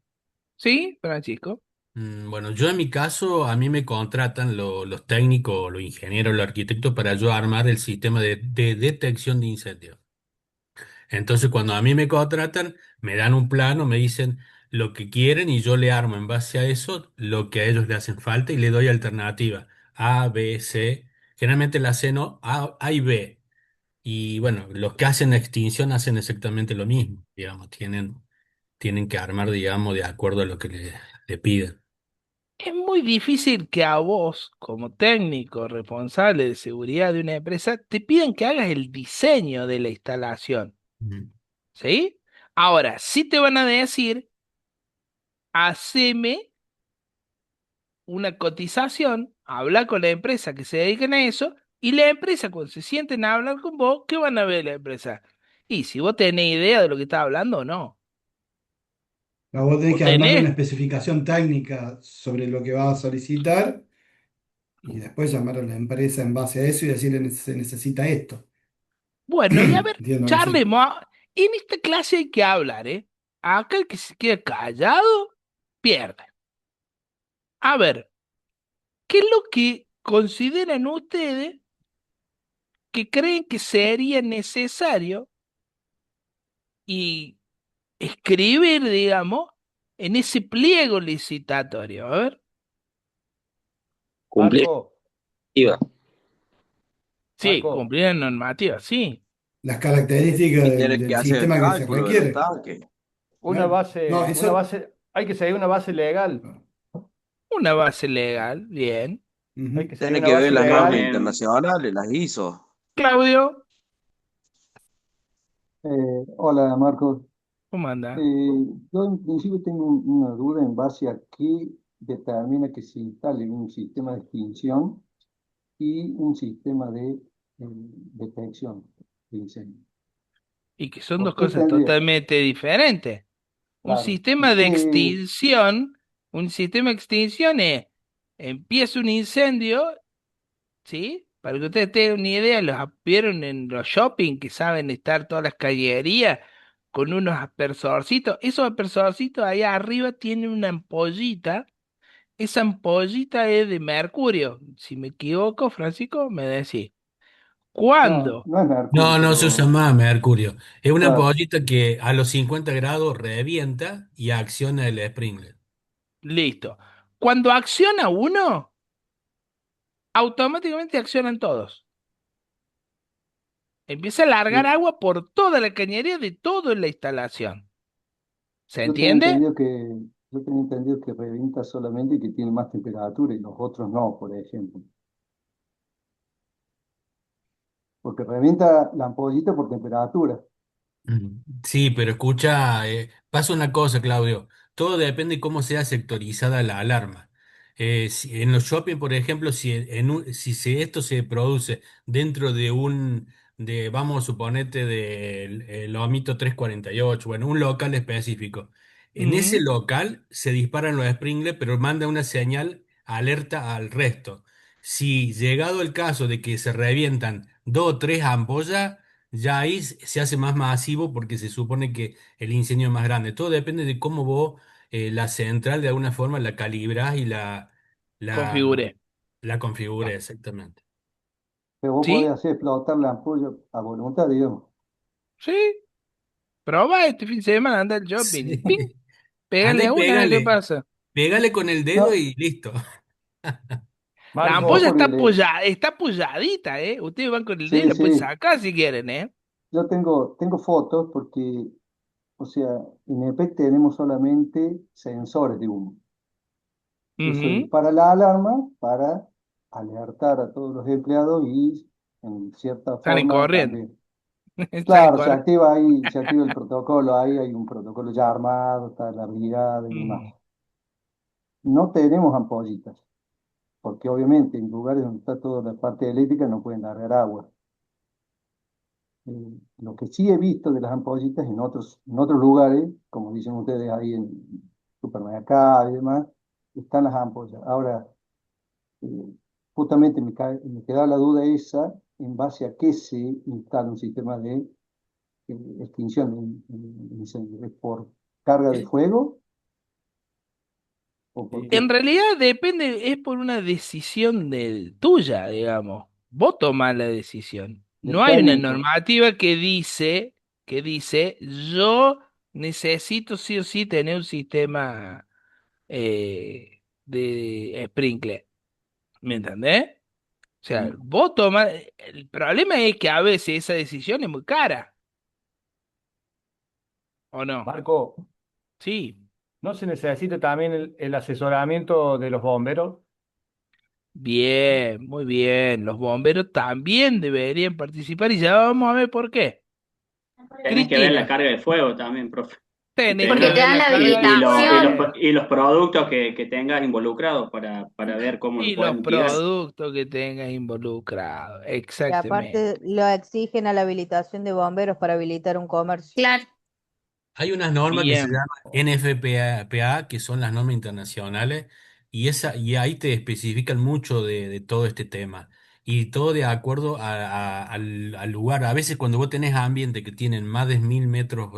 ¿Sí, Francisco? Bueno, yo en mi caso, a mí me contratan los técnicos, los ingenieros, los arquitectos para yo armar el sistema de detección de incendios. Entonces, cuando a mí me contratan, me dan un plano, me dicen lo que quieren y yo le armo en base a eso lo que a ellos le hacen falta y le doy alternativa A, B, C. Generalmente la C no, A y B. Y bueno, los que hacen extinción hacen exactamente lo mismo, digamos, tienen que armar, digamos, de acuerdo a lo que le piden. Es muy difícil que a vos, como técnico responsable de seguridad de una empresa, te pidan que hagas el diseño de la instalación, Mm. ¿sí? Ahora, sí te van a decir, haceme una cotización, habla con la empresa que se dediquen a eso, y la empresa, cuando se sienten a hablar con vos, ¿qué van a ver la empresa? Y si vos tenés idea de lo que estás hablando o no. Pero vos tenés Vos que armarle una tenés, especificación técnica sobre lo que vas a solicitar y después llamar a la empresa en base a eso y decirle se necesita esto. bueno, y a ver, Entiendo que sí. charlemos. En esta clase hay que hablar, ¿eh? Acá el que se queda callado, pierde. A ver, ¿qué es lo que consideran ustedes que creen que sería necesario y escribir, digamos, en ese pliego licitatorio? A ver. Cumplir Marco, IVA. Sí, Marco, cumplir la normativa, sí. Las características Y tienen que del hacer el sistema que se cálculo de los requiere. tanques. Claro. No, una eso. base, hay que seguir una base legal. Una base legal, bien. Hay Ujú. que seguir Tienen una que ver base las normas legal. internacionales, las ISO. Claudio, Hola, Marco. ¿cómo anda? Yo en principio tengo una duda en base a qué determina que se instale un sistema de extinción y un sistema de detección de incendios. Y que son dos ¿Por qué cosas tendría? totalmente diferentes. Un Claro, sistema de ¿qué? extinción, un sistema de extinción es, empieza un incendio, ¿sí? Para que ustedes tengan una idea, vieron en los shopping que saben estar todas las callejerías con unos aspersorcitos. Esos aspersorcitos ahí arriba tienen una ampollita. Esa ampollita es de mercurio. Si me equivoco, Francisco, me decís. No, ¿Cuándo? no es mercurio, No, no se usa pero más mercurio. Es una claro, ampollita que a los 50 grados revienta y acciona el sprinkler. Listo. Cuando acciona uno, automáticamente accionan todos. Empieza a largar yo, agua por toda la cañería de toda la instalación. ¿Se yo tenía entiende? entendido que, yo tenía entendido que revienta solamente y que tiene más temperatura y los otros no, por ejemplo. porque revienta la ampollita por temperatura. Sí, pero escucha, pasa una cosa, Claudio. Todo depende de cómo sea sectorizada la alarma. En los shopping, por ejemplo, si esto se produce dentro de vamos a suponerte del Lomito 348, bueno, un local específico. En ese Ujú. local se disparan los sprinklers, pero manda una señal alerta al resto. Si llegado el caso de que se revientan dos o tres ampollas, ya ahí se hace más masivo porque se supone que el incendio es más grande. Todo depende de cómo vos la central de alguna forma la calibrás y la, Configuré. la configures exactamente. Pero vos podés ¿Sí? hacer explotar la ampolla a voluntad, digamos. Sí. Proba este fin de semana, anda al shopping y ¡ping! Sí. Anda Pégale y a una, a ver qué pégale. pasa. Pégale con el dedo No, y listo. La no, ampolla Marco, está porque está apoyadita, ¿eh? Ustedes van con el dedo y sí, la pueden sí, sacar si quieren, ¿eh? yo tengo fotos porque, o sea, en EPEC tenemos solamente sensores de humo. Eso Ujú. dispara la alarma para alertar a todos los empleados y en cierta Salen forma corriendo. también. Salen Claro, corriendo. se activa el protocolo, ahí hay un protocolo ya armado, está la brigada y demás. Mm. No tenemos ampollitas, porque obviamente en lugares donde está toda la parte eléctrica no pueden largar agua. Lo que sí he visto de las ampollitas en otros lugares, como dicen ustedes ahí en supermercados y demás, están las ampollas. Ahora, eh, justamente me queda la duda esa, en base a qué se instala un sistema de extinción de incendios. ¿Es por carga de fuego o por eh, En qué? realidad depende, es por una decisión tuya, digamos. Vos tomás la decisión. Del No hay una técnico. normativa que dice, yo necesito sí o sí tener un sistema de sprinkler. ¿Me entendés? O sea, Mm. vos tomás. El problema es que a veces esa decisión es muy cara, ¿o no? Marco, Sí. ¿no se necesita también el asesoramiento de los bomberos? Bien, muy bien. Los bomberos también deberían participar y ya vamos a ver por qué. Tenés que ver la Cristina, carga de fuego también, profe. Y, tenés tenés- que porque te ver dan la la carga de habilitación. fuego y los productos que tengas involucrados para ver cómo lo y los puedes mitigar. productos que tengas involucrados. Y Exactamente. aparte lo exigen a la habilitación de bomberos para habilitar un comercio. Claro. Hay unas normas que se Bien, llaman NFPA, que son las normas internacionales, y ahí te especifican mucho de todo este tema. Y todo de acuerdo al lugar. A veces cuando vos tenés ambiente que tienen más de 1000 metros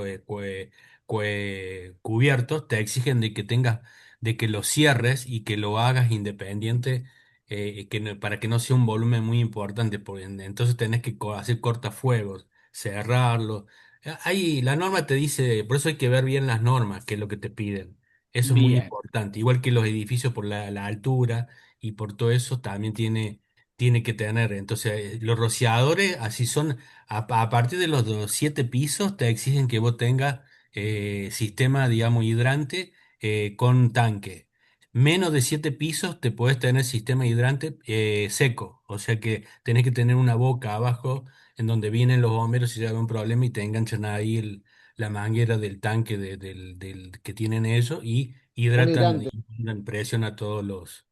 cubiertos, te exigen de que lo cierres y que lo hagas independiente, para que no sea un volumen muy importante. Entonces tenés que hacer cortafuegos, cerrarlo. Ahí la norma te dice, por eso hay que ver bien las normas, qué es lo que te piden. Eso es muy bien. importante. Igual que los edificios por la altura y por todo eso también tiene que tener. Entonces, los rociadores, así son, a partir de los 7 pisos, te exigen que vos tengas sistema, digamos, hidrante con tanque. Menos de 7 pisos te puedes tener sistema hidrante seco. O sea que tenés que tener una boca abajo en donde vienen los bomberos si hay un problema y te enganchan ahí la manguera del tanque que tienen ellos y Un hidratan hidrante. y dan presión a todos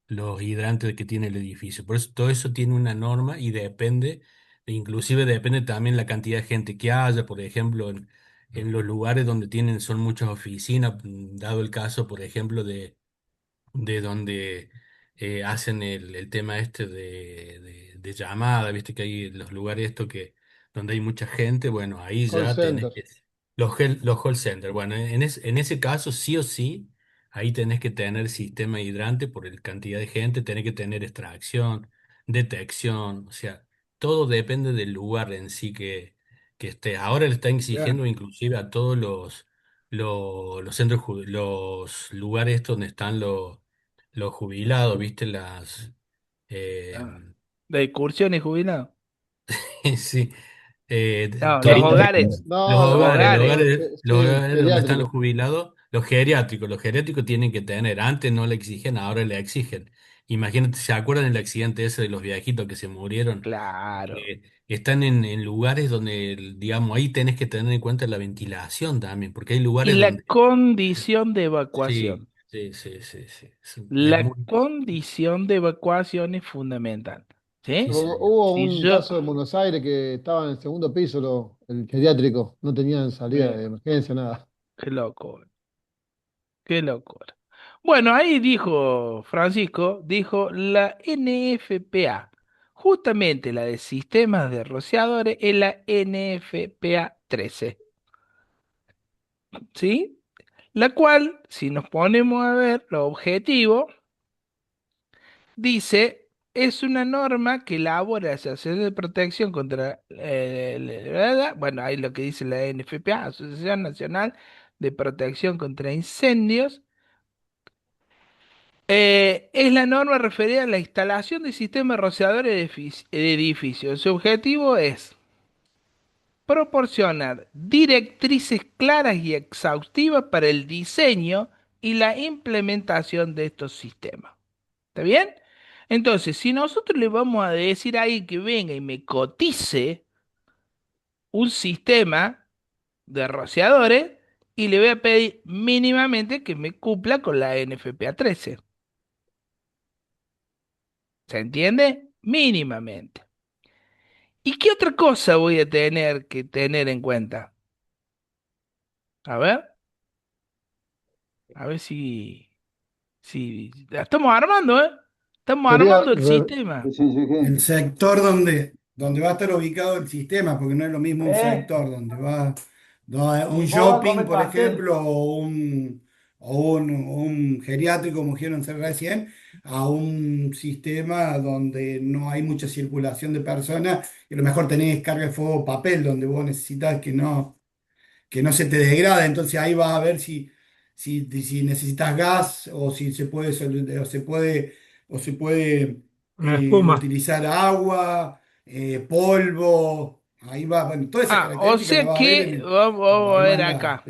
los hidrantes que tiene el edificio. Por eso todo eso tiene una norma y depende, inclusive depende también la cantidad de gente que haya, por ejemplo, en los lugares donde son muchas oficinas, dado el caso, por ejemplo, de donde hacen el tema este de llamada, viste que hay los lugares esto donde hay mucha gente, bueno, ahí Call ya tenés center. los call centers. Bueno, en ese caso sí o sí, ahí tenés que tener sistema hidrante por la cantidad de gente, tenés que tener extracción, detección, o sea, todo depende del lugar en sí que esté. Ahora le están Bien. exigiendo inclusive a todos los centros, los lugares estos donde están los jubilados, ¿viste? Eh, Ah, de excursión y jubilado. sí, No, todo los esto, hogares. No, Los no, hogares. no. los Sí, hogares donde están los geriátrico. jubilados, Los geriátricos tienen que tener, antes no le exigían, ahora le exigen. Imagínate, ¿se acuerdan del accidente ese de los viejitos que se murieron? Claro. Están en lugares donde, digamos, ahí tenés que tener en cuenta la ventilación también, porque hay Y lugares la donde... condición de Sí, evacuación. sí, sí, sí, sí. Es La muy... condición de evacuación es fundamental. Sí, ¿Sí? señor. Hubo Si un yo, caso en Buenos Aires que estaba en el segundo piso, el geriátrico, no tenían salida de emergencia, nada. qué loco, qué locura. Bueno, ahí dijo Francisco, dijo la NFPA. Justamente la de sistemas de rociadores es la NFPA 13. ¿Sí? La cual, si nos ponemos a ver los objetivos, dice, es una norma que elabora la Asociación de Protección contra, bueno, ahí lo que dice la NFPA, Asociación Nacional de Protección contra Incendios, es la norma referida a la instalación de sistemas rociadores de edificios. Su objetivo es proporcionar directrices claras y exhaustivas para el diseño y la implementación de estos sistemas. ¿Está bien? Entonces, si nosotros le vamos a decir ahí que venga y me cotice un sistema de rociadores y le voy a pedir mínimamente que me cumpla con la NFPA 13. ¿Se entiende? Mínimamente. ¿Y qué otra cosa voy a tener que tener en cuenta? A ver si la estamos armando, ¿eh? Estamos Sería, armando el sistema. Sí, sí, El sí. sector donde va a estar ubicado el sistema, porque no es lo mismo un sector donde va Y un vos vas a shopping, comer por pastel. ejemplo, o un geriátrico, como dijeron recién, a un sistema donde no hay mucha circulación de personas, y a lo mejor tenés carga de fuego papel, donde vos necesitas que no se te degrade. Entonces ahí vas a ver si necesitas gas o si se puede, Una espuma. utilizar agua, polvo. Ahí va, bueno, todas esas O características las sea vas a ver que cuando vamos a ver armás las acá. Sí,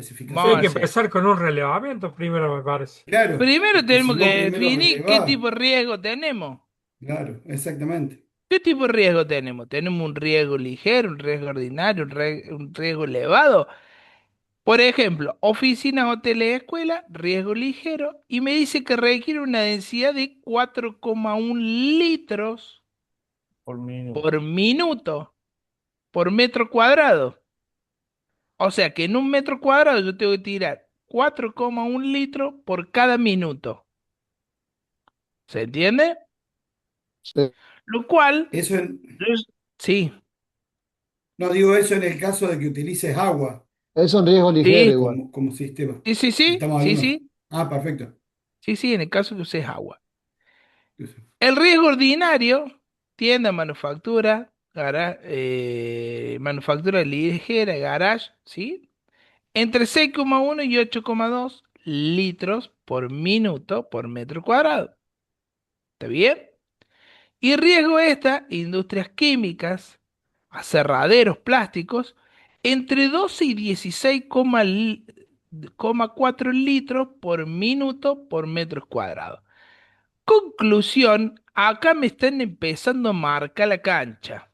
hay Vamos a que especificaciones. hacer. empezar con un relevamiento primero, me parece. Claro, Primero porque si tenemos vos que primero definir qué relevás, tipo de riesgo tenemos. claro, exactamente. ¿Qué tipo de riesgo tenemos? ¿Tenemos un riesgo ligero, un riesgo ordinario, un riesgo elevado? Por ejemplo, oficinas, hoteles, escuelas, riesgo ligero, y me dice que requiere una densidad de 4,1 litros Por minuto. por minuto, por metro cuadrado. O sea que en un metro cuadrado yo tengo que tirar 4,1 litros por cada minuto. ¿Se entiende? sí. Lo cual, Eso, es- sí, no digo eso en el caso de que utilices agua Es un riesgo ligero sí, igual. como sistema. sí, sí, sí, Estamos sí, hablando. sí, Ah, perfecto. sí, sí, en el caso que uses agua. El riesgo ordinario tiende a manufactura, manufactura ligera, garage, ¿sí? Entre 6,1 y 8,2 litros por minuto por metro cuadrado. ¿Está bien? Y riesgo esta, industrias químicas, aserraderos plásticos, entre 12 y 16,4 litros por minuto por metros cuadrados. Conclusión, acá me están empezando a marcar la cancha.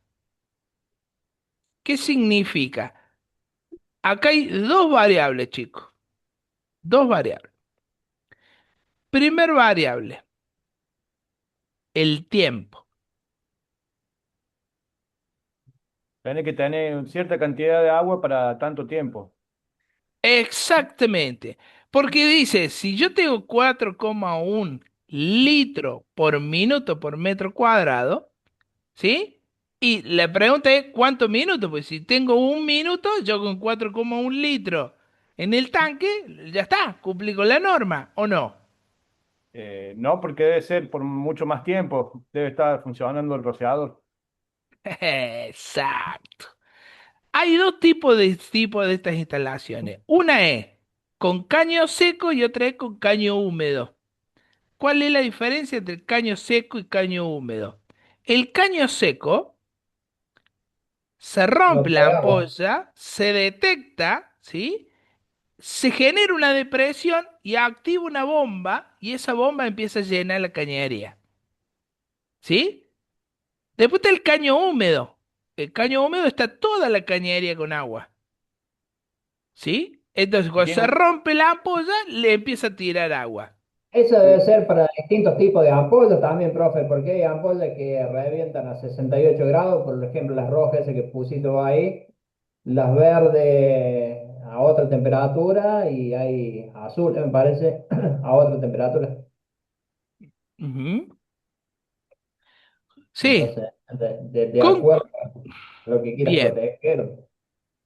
¿Qué significa? Acá hay dos variables, chicos. Dos variables. Primer variable, el tiempo. Tenés que tener cierta cantidad de agua para tanto tiempo. Exactamente. Porque dice, si yo tengo 4,1 litros por minuto por metro cuadrado, ¿sí? Y la pregunta es, ¿cuántos minutos? Pues si tengo un minuto, yo con 4,1 litros en el tanque, ya está, cumplí con la norma, ¿o no? No, porque debe ser por mucho más tiempo. Debe estar funcionando el rociador. Exacto. Hay dos tipos de estas instalaciones. Una es con caño seco y otra es con caño húmedo. ¿Cuál es la diferencia entre el caño seco y caño húmedo? El caño seco se No rompe te la agarra. ampolla, se detecta, ¿sí? se genera una depresión y activa una bomba y esa bomba empieza a llenar la cañería. ¿Sí? Después está el caño húmedo. El caño húmedo está toda la cañería con agua. ¿Sí? Entonces, Y cuando se rompe la ampolla, le empieza a tirar agua. Eso debe ser para distintos tipos de ampollas también, profe, porque hay ampollas que revientan a 68 grados, por ejemplo, las rojas esas que pusiste vos ahí, las verdes a otra temperatura y hay azules, me parece, a otra temperatura. Ujú. Sí. Entonces, de Con... acuerdo a lo que quieras Bien. proteger.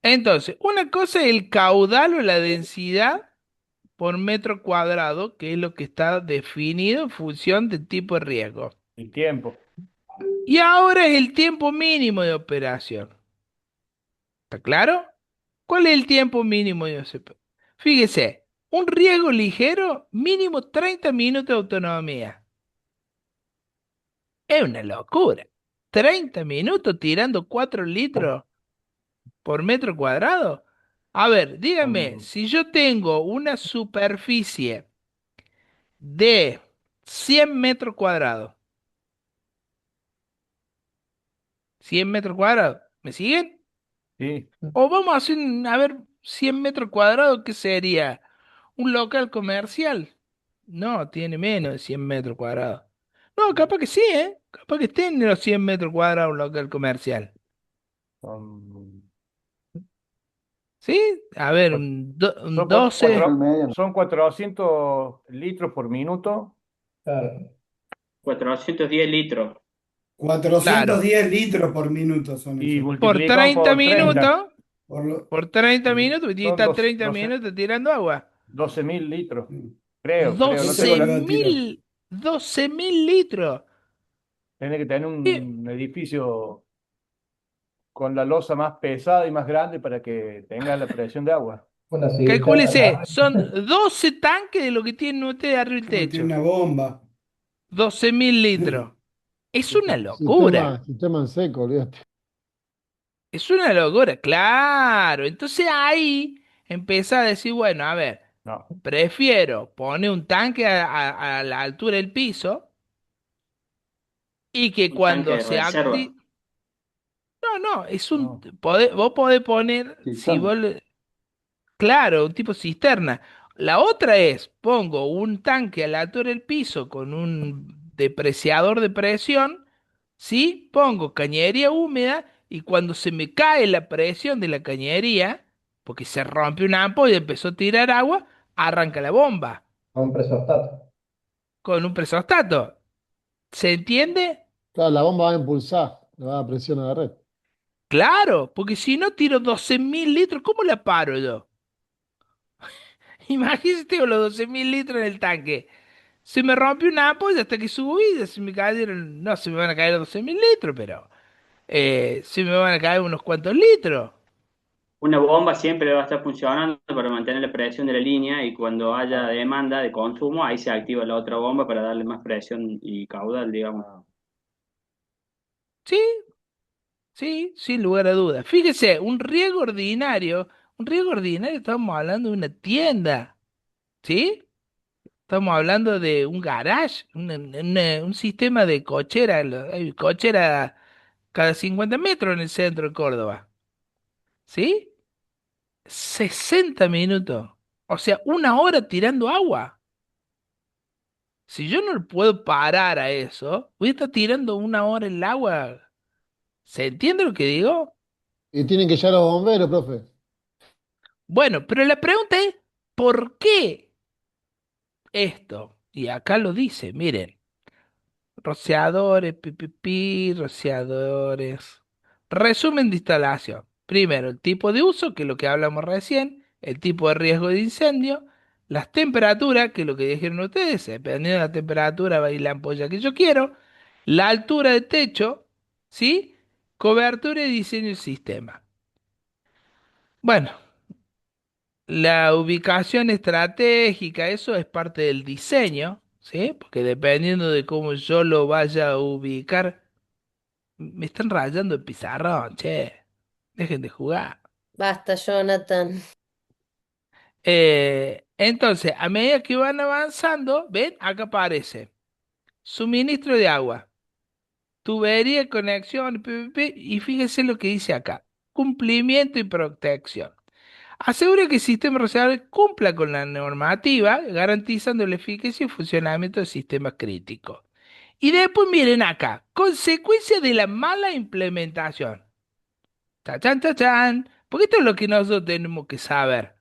Entonces, una cosa es el caudal o la densidad por metro cuadrado, que es lo que está definido en función del tipo de riesgo. El tiempo. Y ahora es el tiempo mínimo de operación. ¿Está claro? ¿Cuál es el tiempo mínimo de operación? Fíjese, un riesgo ligero, mínimo 30 minutos de autonomía. Es una locura. 30 minutos tirando 4 litros por metro cuadrado. A ver, dígame, si yo tengo una superficie de 100 metros cuadrados, 100 metros cuadrados, ¿me siguen? Sí. O vamos a hacer, a ver, 100 metros cuadrados, ¿qué sería? ¿Un local comercial? No, tiene menos de 100 metros cuadrados. No, capaz que sí, ¿eh? Capaz que esté en los 100 metros cuadrados un local comercial. Son, ¿Sí? A ver, un 12. son 400 litros por minuto. Claro. 410 litros. 410 litros por minuto son Y esos. Por multiplicado 30 por 30. minutos, Por por 30 minutos, y Son está 12 30 minutos tirando agua. 12.000 litros. Creo, no tengo 12 la... mil, 12.000 litros. Tiene que tener un edificio con la losa más pesada y más grande para que tenga la presión de agua. Una Calcúlese, son 12 tanques de lo que tienen ustedes arriba del Tiene techo. una bomba. 12.000 litros. Es una locura. Sistema en seco, olvídate. Es una locura, claro. Entonces ahí empieza a decir, bueno, a ver, No. prefiero poner un tanque a la altura del piso y que Un tanque cuando de se reserva. active... No, no, es un... vos podés poner, si vos... Claro, un tipo cisterna. La otra es, pongo un tanque a la altura del piso con un depreciador de presión, ¿sí? Pongo cañería húmeda y cuando se me cae la presión de la cañería, porque se rompe una ampolla y empezó a tirar agua, arranca la bomba Un presostato. con un presostato. ¿Se entiende? Claro, la bomba va a impulsar, le va a dar presión a la red. Claro, porque si no tiro 12.000 litros, ¿cómo la paro yo? Imagínate, tengo los 12.000 litros en el tanque. Se me rompió una ampolla hasta que subí, se me cayeron, no se me van a caer 12.000 litros, pero se me van a caer unos cuantos litros. Una bomba siempre va a estar funcionando para mantener la presión de la línea y cuando haya demanda de consumo, ahí se activa la otra bomba para darle más presión y caudal, digamos. Sí, sí, sin lugar a dudas. Fíjese, un riego ordinario estamos hablando de una tienda, ¿sí? Estamos hablando de un garage, un sistema de cochera, hay cochera cada 50 metros en el centro de Córdoba, ¿sí? 60 minutos. O sea, una hora tirando agua. Si yo no le puedo parar a eso, voy a estar tirando una hora el agua. ¿Se entiende lo que digo? Y tienen que llegar los bomberos, profe. Bueno, pero la pregunta es, ¿por qué esto? Y acá lo dice, miren, rociadores, pipipi, rociadores. Resumen de instalación. Primero, el tipo de uso, que es lo que hablamos recién, el tipo de riesgo de incendio, las temperaturas, que es lo que dijeron ustedes, dependiendo de la temperatura va a ir la ampolla que yo quiero, la altura de techo, ¿sí? Cobertura y diseño del sistema. Bueno, la ubicación estratégica, eso es parte del diseño, ¿sí? Porque dependiendo de cómo yo lo vaya a ubicar, me están rayando el pizarrón, che. Dejen de jugar. Basta, Jonathan. Entonces, a medida que van avanzando, ven, acá aparece suministro de agua, tubería, conexión, y fíjense lo que dice acá, cumplimiento y protección. Asegura que el sistema rociador cumpla con la normativa, garantizando la eficacia y funcionamiento del sistema crítico. Y después miren acá, consecuencia de la mala implementación. Tachan, tachan, porque esto es lo que nosotros tenemos que saber.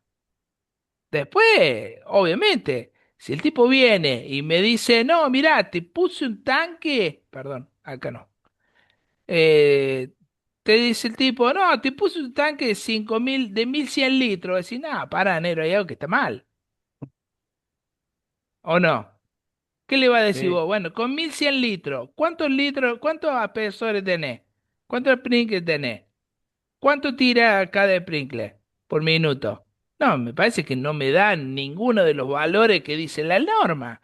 Después, obviamente, si el tipo viene y me dice, no, mirá, te puse un tanque, perdón, acá no. Eh, Te dice el tipo, no, te puse un tanque de 5.000, de 1.100 litros. Decís, no, para, negro, hay algo que está mal. ¿O no? ¿Qué le va a decir Sí. vos? Bueno, con 1.100 litros, cuántos aspersores tenés? ¿Cuántos sprinkles tenés? ¿Cuánto tira cada sprinkler por minuto? No, me parece que no me dan ninguno de los valores que dice la norma.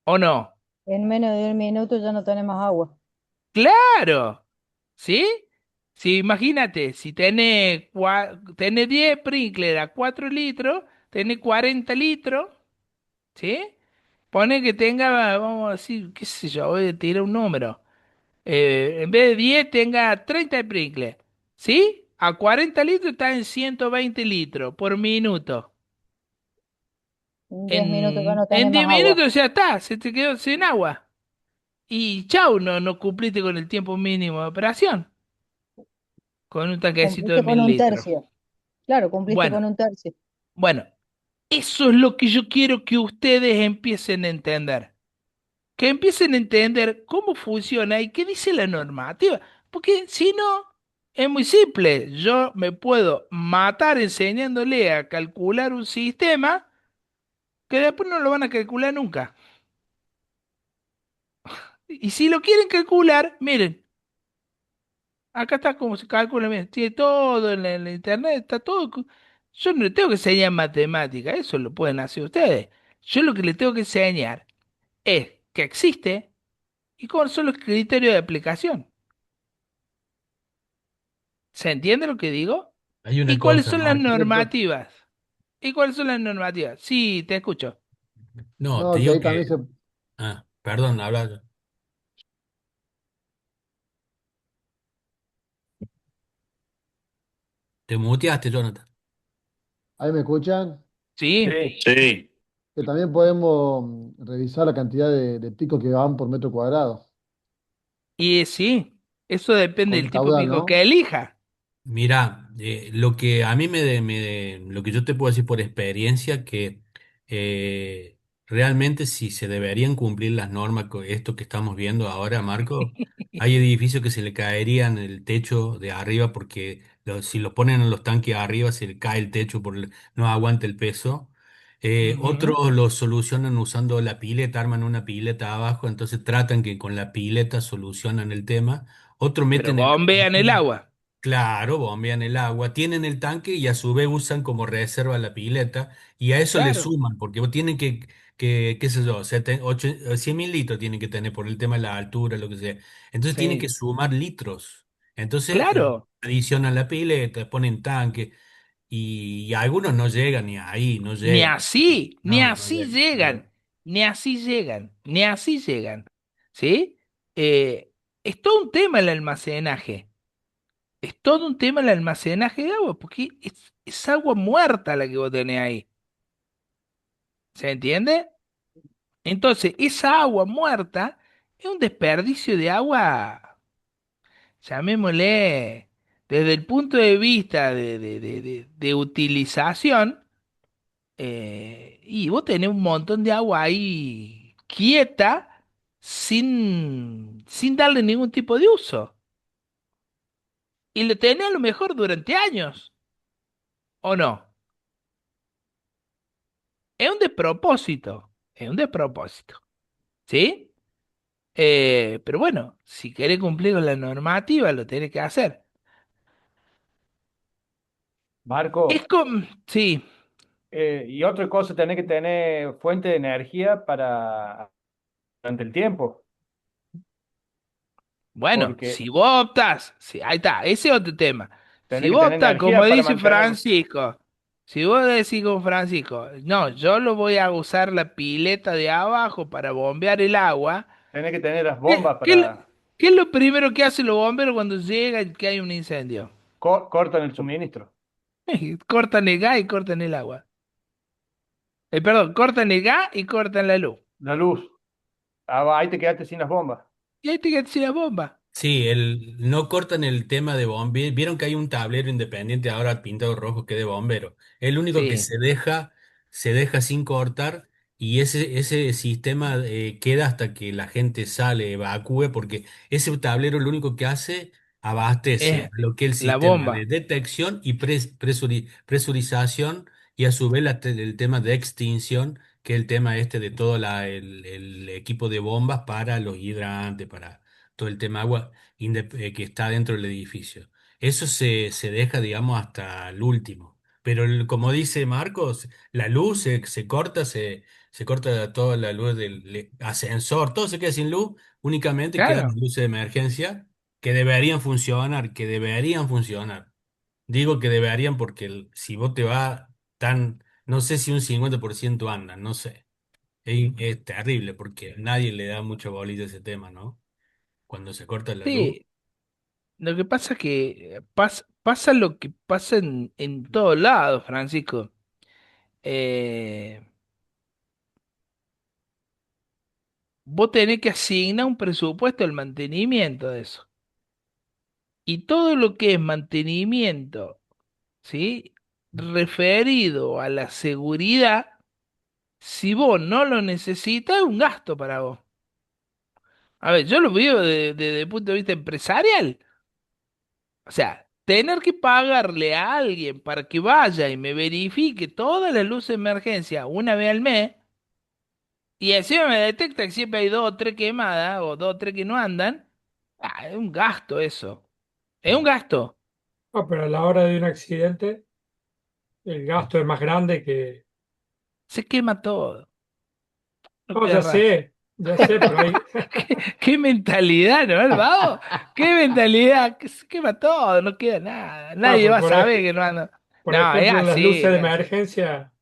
¿O no? En menos de un minuto ya no tenemos agua. Claro. ¿Sí? Si imagínate, si tenés 10 sprinkler a 4 litros, tenés 40 litros, ¿sí? Pone que tenga, vamos a decir, qué sé yo, voy a tirar un número. En vez de 10 tenga 30 sprinkler, ¿sí? A 40 litros está en 120 litros por minuto. En 10 minutos ya En, no en 10 tenemos agua. minutos ya está, se te quedó sin agua. Y chau, no cumpliste con el tiempo mínimo de operación, con un tanquecito de Cumpliste con 1.000 un litros. tercio. Claro, cumpliste Bueno, con un tercio. bueno, eso es lo que yo quiero que ustedes empiecen a entender. Que empiecen a entender cómo funciona y qué dice la normativa. Porque si no, es muy simple. Yo me puedo matar enseñándole a calcular un sistema que después no lo van a calcular nunca. Y si lo quieren calcular, miren, acá está como se calcula, miren, tiene todo en la internet, está todo. Yo no le tengo que enseñar matemática, eso lo pueden hacer ustedes. Yo lo que le tengo que enseñar es que existe y cuáles son los criterios de aplicación. ¿Se entiende lo que digo? Hay una ¿Y cuáles cosa, son las Marco. Perfecto. normativas? ¿Y cuáles son las normativas? Sí, te escucho. No, te No, que digo ahí también que. se, Ah, perdón, habla. Te muteaste, Jonathan. ahí me escuchan, Sí, Sí. Sí. que también podemos revisar la cantidad de picos que van por metro cuadrado, y sí, eso depende con del tipo de caudal, pico que ¿no? elija. Mira, lo que a mí lo que yo te puedo decir por experiencia, que eh, realmente si se deberían cumplir las normas, con esto que estamos viendo ahora, Marco, hay edificios que se le caerían el techo de arriba porque si lo ponen en los tanques arriba se le cae el techo, no aguanta el peso. Ujú. Otros lo solucionan usando la pileta, arman una pileta abajo, entonces tratan que con la pileta solucionan el tema. Otros Pero meten el bombean el tanque. agua. Claro, bombean el agua, tienen el tanque y a su vez usan como reserva la pileta y a eso le Claro, suman, porque vos tienen qué sé yo, 100.000 litros tienen que tener por el tema de la altura, lo que sea. Entonces tienen que sí, sumar litros. Entonces claro. adicionan la pileta, ponen tanque y algunos no llegan ni ahí, no Ni llegan. así, ni No, no así llegan. llegan, ni así llegan, ni así llegan. ¿Sí? Eh, es todo un tema el almacenaje. Es todo un tema el almacenaje de agua, porque es agua muerta la que vos tenés ahí. ¿Se entiende? Entonces, esa agua muerta es un desperdicio de agua, llamémosle, desde el punto de vista de utilización, y vos tenés un montón de agua ahí quieta sin darle ningún tipo de uso. Y lo tenés a lo mejor durante años, ¿o no? Es un despropósito, ¿sí? Pero bueno, si querés cumplir con la normativa, lo tenés que hacer. Es Marco, como, sí, y otra cosa, tenés que tener fuente de energía para durante el tiempo, bueno, porque si vos optás, sí, ahí está, ese es otro tema. Si tenés que vos tener optás, como energía para dice mantener. Francisco, Si vos decís con Francisco, no, yo lo voy a usar la pileta de abajo para bombear el agua, Tenés que tener las ¿qué, bombas qué es lo para qué es lo primero que hacen los bomberos cuando llega y que hay un incendio? cortan el suministro. Cortan el gas y cortan el agua. Perdón, cortan el gas y cortan la luz. La luz. Ahí te quedaste sin las bombas. Y ahí te quedas sin la bomba. Sí, no cortan el tema de bomberos. Vieron que hay un tablero independiente ahora pintado rojo que es de bombero. El único que Sí, se deja sin cortar y ese sistema queda hasta que la gente sale, evacúe, porque ese tablero lo único que hace abastece es a lo que es el la sistema de bomba. detección y presurización y a su vez el tema de extinción, que es el tema este de todo el equipo de bombas para los hidrantes, para todo el tema agua que está dentro del edificio. Eso se deja, digamos, hasta el último. Pero como dice Marcos, la luz se corta, se corta toda la luz del ascensor, todo se queda sin luz, únicamente quedan las Claro. luces de emergencia que deberían funcionar. Digo que deberían porque si vos te vas tan, no sé si un 50% andan, no sé. Es terrible porque nadie le da mucha bolilla a ese tema, ¿no? Cuando se corta la luz. Sí, lo que pasa es que pasa lo que pasa en todos lados, Francisco. Eh, Vos tenés que asignar un presupuesto al mantenimiento de eso. Y todo lo que es mantenimiento, ¿sí? Referido a la seguridad, si vos no lo necesitas, es un gasto para vos. A ver, yo lo veo desde el punto de vista empresarial. O sea, tener que pagarle a alguien para que vaya y me verifique todas las luces de emergencia una vez al mes, y encima me detecta que siempre hay dos o tres quemadas o dos o tres que no andan, es un gasto eso. Es un gasto. Ah, pero a la hora de un accidente, el gasto es más grande que... Se quema todo. No No, queda rastro. ya sé, pero hay... ¿Qué mentalidad, no, el vago? ¿Qué mentalidad? Que se quema todo, no queda nada. Ah, Nadie va a por, saber que no anda. por No, es ejemplo, en las luces así, de es así. emergencia,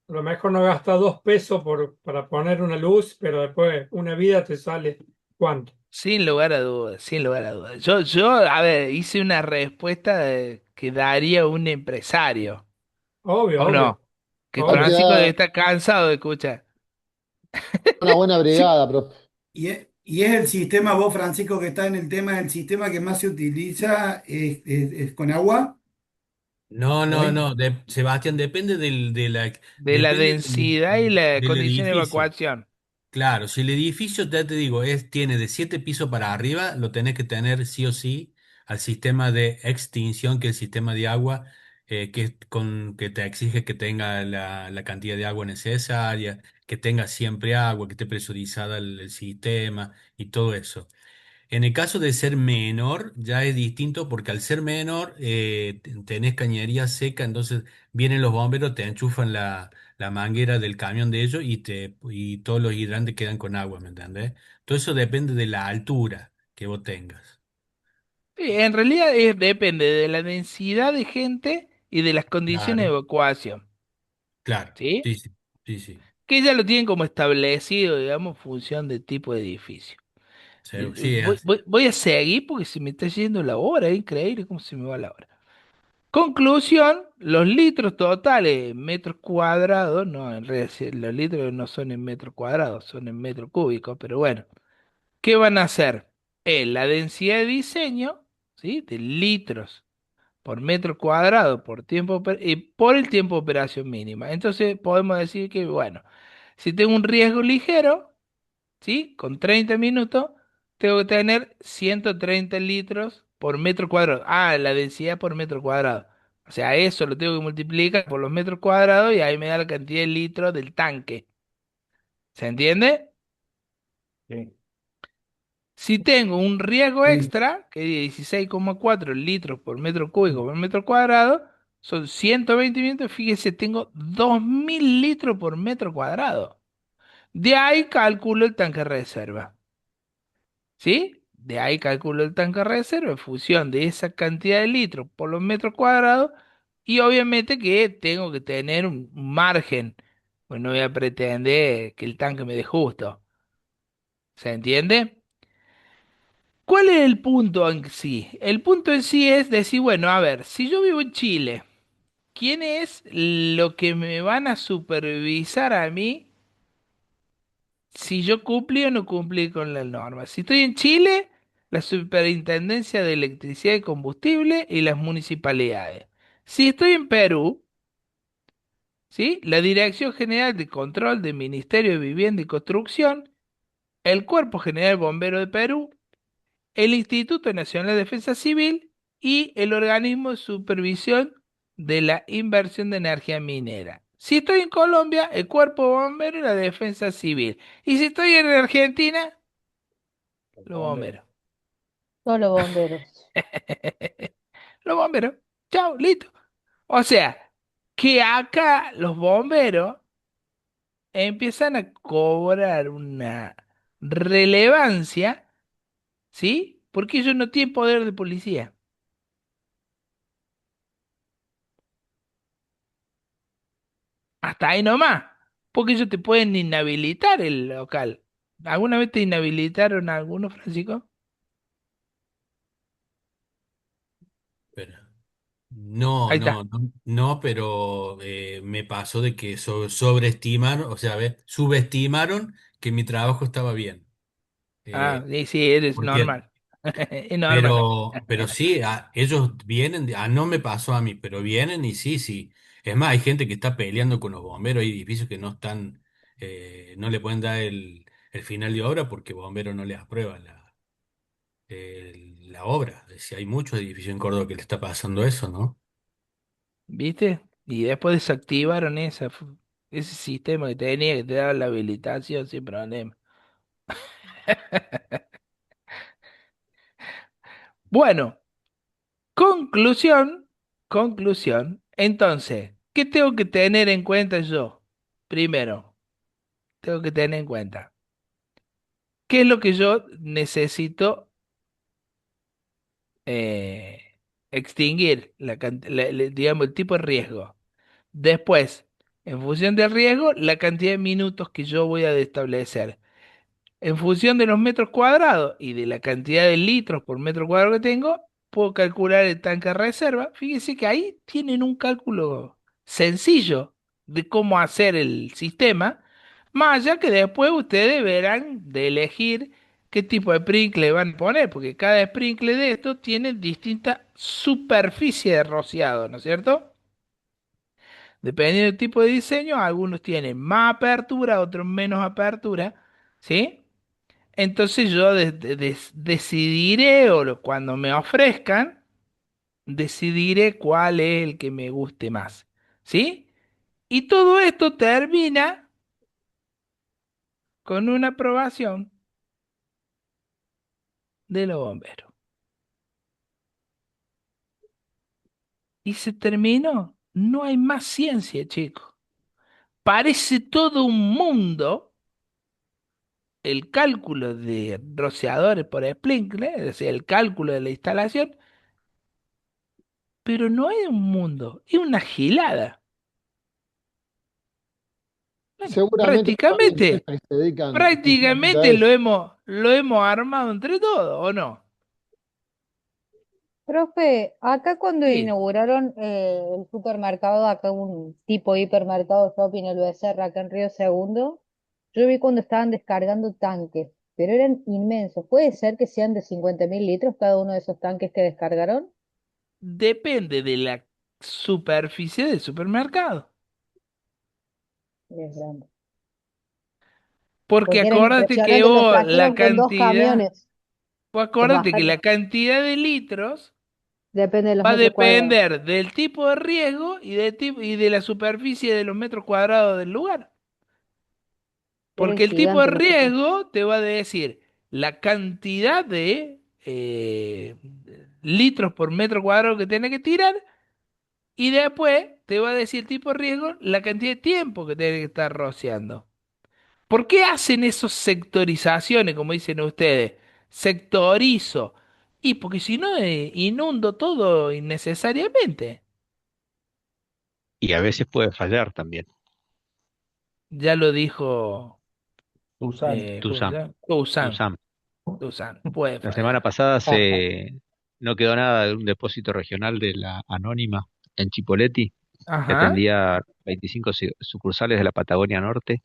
a lo mejor no gasta 2 pesos para poner una luz, pero después una vida te sale ¿cuánto? Sin lugar a dudas, sin lugar a dudas. A ver, hice una respuesta que daría un empresario, Obvio, ¿o obvio, no? Que Hay que obvio. Francisco debe dar estar cansado de escuchar. una buena Sí, brigada, profe. y es el sistema, vos, Francisco, que está en el tema, el sistema que más se utiliza es con agua No, no, hoy. no, Sebastián, De la depende densidad y la del condición de edificio. evacuación. Claro, si el edificio, ya te digo, tiene de 7 pisos para arriba, lo tenés que tener sí o sí al sistema de extinción, que es el sistema de agua, que te exige que tenga la cantidad de agua necesaria, que tenga siempre agua, que esté presurizada el sistema y todo eso. En el caso de ser menor, ya es distinto porque al ser menor tenés cañería seca, entonces vienen los bomberos, te enchufan la manguera del camión de ellos y todos los hidrantes quedan con agua, ¿me entendés? Todo eso depende de la altura que vos tengas. Sí, en realidad depende de la densidad de gente y de las condiciones de Claro, evacuación, claro, ¿sí? sí, sí, sí, sí. Que ya lo tienen como establecido, digamos, función de tipo de edificio. Sí, es así. Voy a seguir porque se me está yendo la hora, es increíble cómo se me va la hora. Conclusión, los litros totales en metros cuadrados, no, en realidad sí, los litros no son en metros cuadrados, son en metros cúbicos, pero bueno, ¿qué van a hacer? La densidad de diseño, ¿sí? De litros por metro cuadrado por el tiempo de operación mínima. Entonces podemos decir que, bueno, si tengo un riesgo ligero, ¿sí? Con 30 minutos, tengo que tener 130 litros por metro cuadrado. Ah, la densidad por metro cuadrado. O sea, eso lo tengo que multiplicar por los metros cuadrados y ahí me da la cantidad de litros del tanque. ¿Se entiende? Sí. Si tengo un riesgo Sí. extra, que es 16,4 litros por metro cúbico por metro cuadrado, son 120 minutos. Fíjese, tengo 2000 litros por metro cuadrado. De ahí calculo el tanque de reserva. ¿Sí? De ahí calculo el tanque de reserva en función de esa cantidad de litros por los metros cuadrados. Y obviamente que tengo que tener un margen, pues no voy a pretender que el tanque me dé justo. ¿Se entiende? ¿Cuál es el punto en sí? El punto en sí es decir, bueno, a ver, si yo vivo en Chile, ¿quién es lo que me van a supervisar a mí si yo cumplí o no cumplí con la norma? Si estoy en Chile, la Superintendencia de Electricidad y Combustible y las municipalidades. Si estoy en Perú, ¿sí? La Dirección General de Control del Ministerio de Vivienda y Construcción, el Cuerpo General de Bomberos de Perú, el Instituto Nacional de Defensa Civil y el Organismo de Supervisión de la Inversión de Energía Minera. Si estoy en Colombia, el Cuerpo de Bomberos y la Defensa Civil. Y si estoy en Argentina, los Bomberos. bomberos. Solo bomberos. Los bomberos. Chao, listo. O sea, que acá los bomberos empiezan a cobrar una relevancia, ¿sí? Porque ellos no tienen poder de policía. Hasta ahí nomás. Porque ellos te pueden inhabilitar el local. ¿Alguna vez te inhabilitaron a alguno, Francisco? Espera. No, Ahí está. no, pero me pasó de que sobreestimaron, o sea, a ver, subestimaron que mi trabajo estaba bien. Ah, Eh, sí, sí, eres porque, normal. Es normal. pero sí, ellos vienen, no me pasó a mí, pero vienen y sí, sí. Es más, hay gente que está peleando con los bomberos, hay edificios que no están, no le pueden dar el final de obra porque bomberos no les aprueban la obra. Es decir, hay muchos edificios en Córdoba que le está pasando eso, ¿no? ¿Viste? Y después desactivaron ese sistema que tenía que te daba la habilitación sin problema. Bueno, conclusión, conclusión. Entonces, ¿qué tengo que tener en cuenta yo? Primero, tengo que tener en cuenta qué es lo que yo necesito eh, extinguir, digamos, el tipo de riesgo. Después, en función del riesgo, la cantidad de minutos que yo voy a establecer. En función de los metros cuadrados y de la cantidad de litros por metro cuadrado que tengo, puedo calcular el tanque de reserva. Fíjense que ahí tienen un cálculo sencillo de cómo hacer el sistema, más allá que después ustedes verán de elegir qué tipo de sprinkler van a poner, porque cada sprinkler de estos tiene distinta superficie de rociado, ¿no es cierto? Dependiendo del tipo de diseño, algunos tienen más apertura, otros menos apertura, ¿sí? Entonces yo decidiré, cuando me ofrezcan, decidiré cuál es el que me guste más. ¿Sí? Y todo esto termina con una aprobación de los bomberos. Y se terminó. No hay más ciencia, chicos. Parece todo un mundo el cálculo de rociadores por sprinkler, es decir, el cálculo de la instalación, pero no es un mundo, es una gilada. Bueno, Seguramente hay empresas prácticamente, que se dedican exclusivamente a prácticamente eso. lo hemos armado entre todos, ¿o no? Profe, acá cuando Sí. inauguraron el supermercado, acá un tipo hipermercado shopping, el Becerra, acá en Río Segundo, yo vi cuando estaban descargando tanques, pero eran inmensos. ¿Puede ser que sean de 50.000 litros cada uno de esos tanques que descargaron? Depende de la superficie del supermercado. Es grande. Porque Porque eran acuérdate que impresionantes, los la trajeron con dos cantidad, camiones, pues los acuérdate que bajaron. la cantidad de litros Depende de los va a metros cuadrados. depender del tipo de riesgo y de la superficie de los metros cuadrados del lugar. Eran Porque el tipo de gigantes los tanques. riesgo te va a decir la cantidad de litros por metro cuadrado que tiene que tirar y después te va a decir el tipo de riesgo la cantidad de tiempo que tiene que estar rociando. ¿Por qué hacen esas sectorizaciones, como dicen ustedes? Sectorizo. Y porque si no, inundo todo innecesariamente. y a veces puede fallar también. Ya lo dijo Susan. ¿cómo se Tusam, llama? Toussaint. Tusam. Toussaint, puede La semana fallar. pasada no quedó nada de un depósito regional de la Anónima en Chipoleti, que Ajá. atendía 25 sucursales de la Patagonia Norte.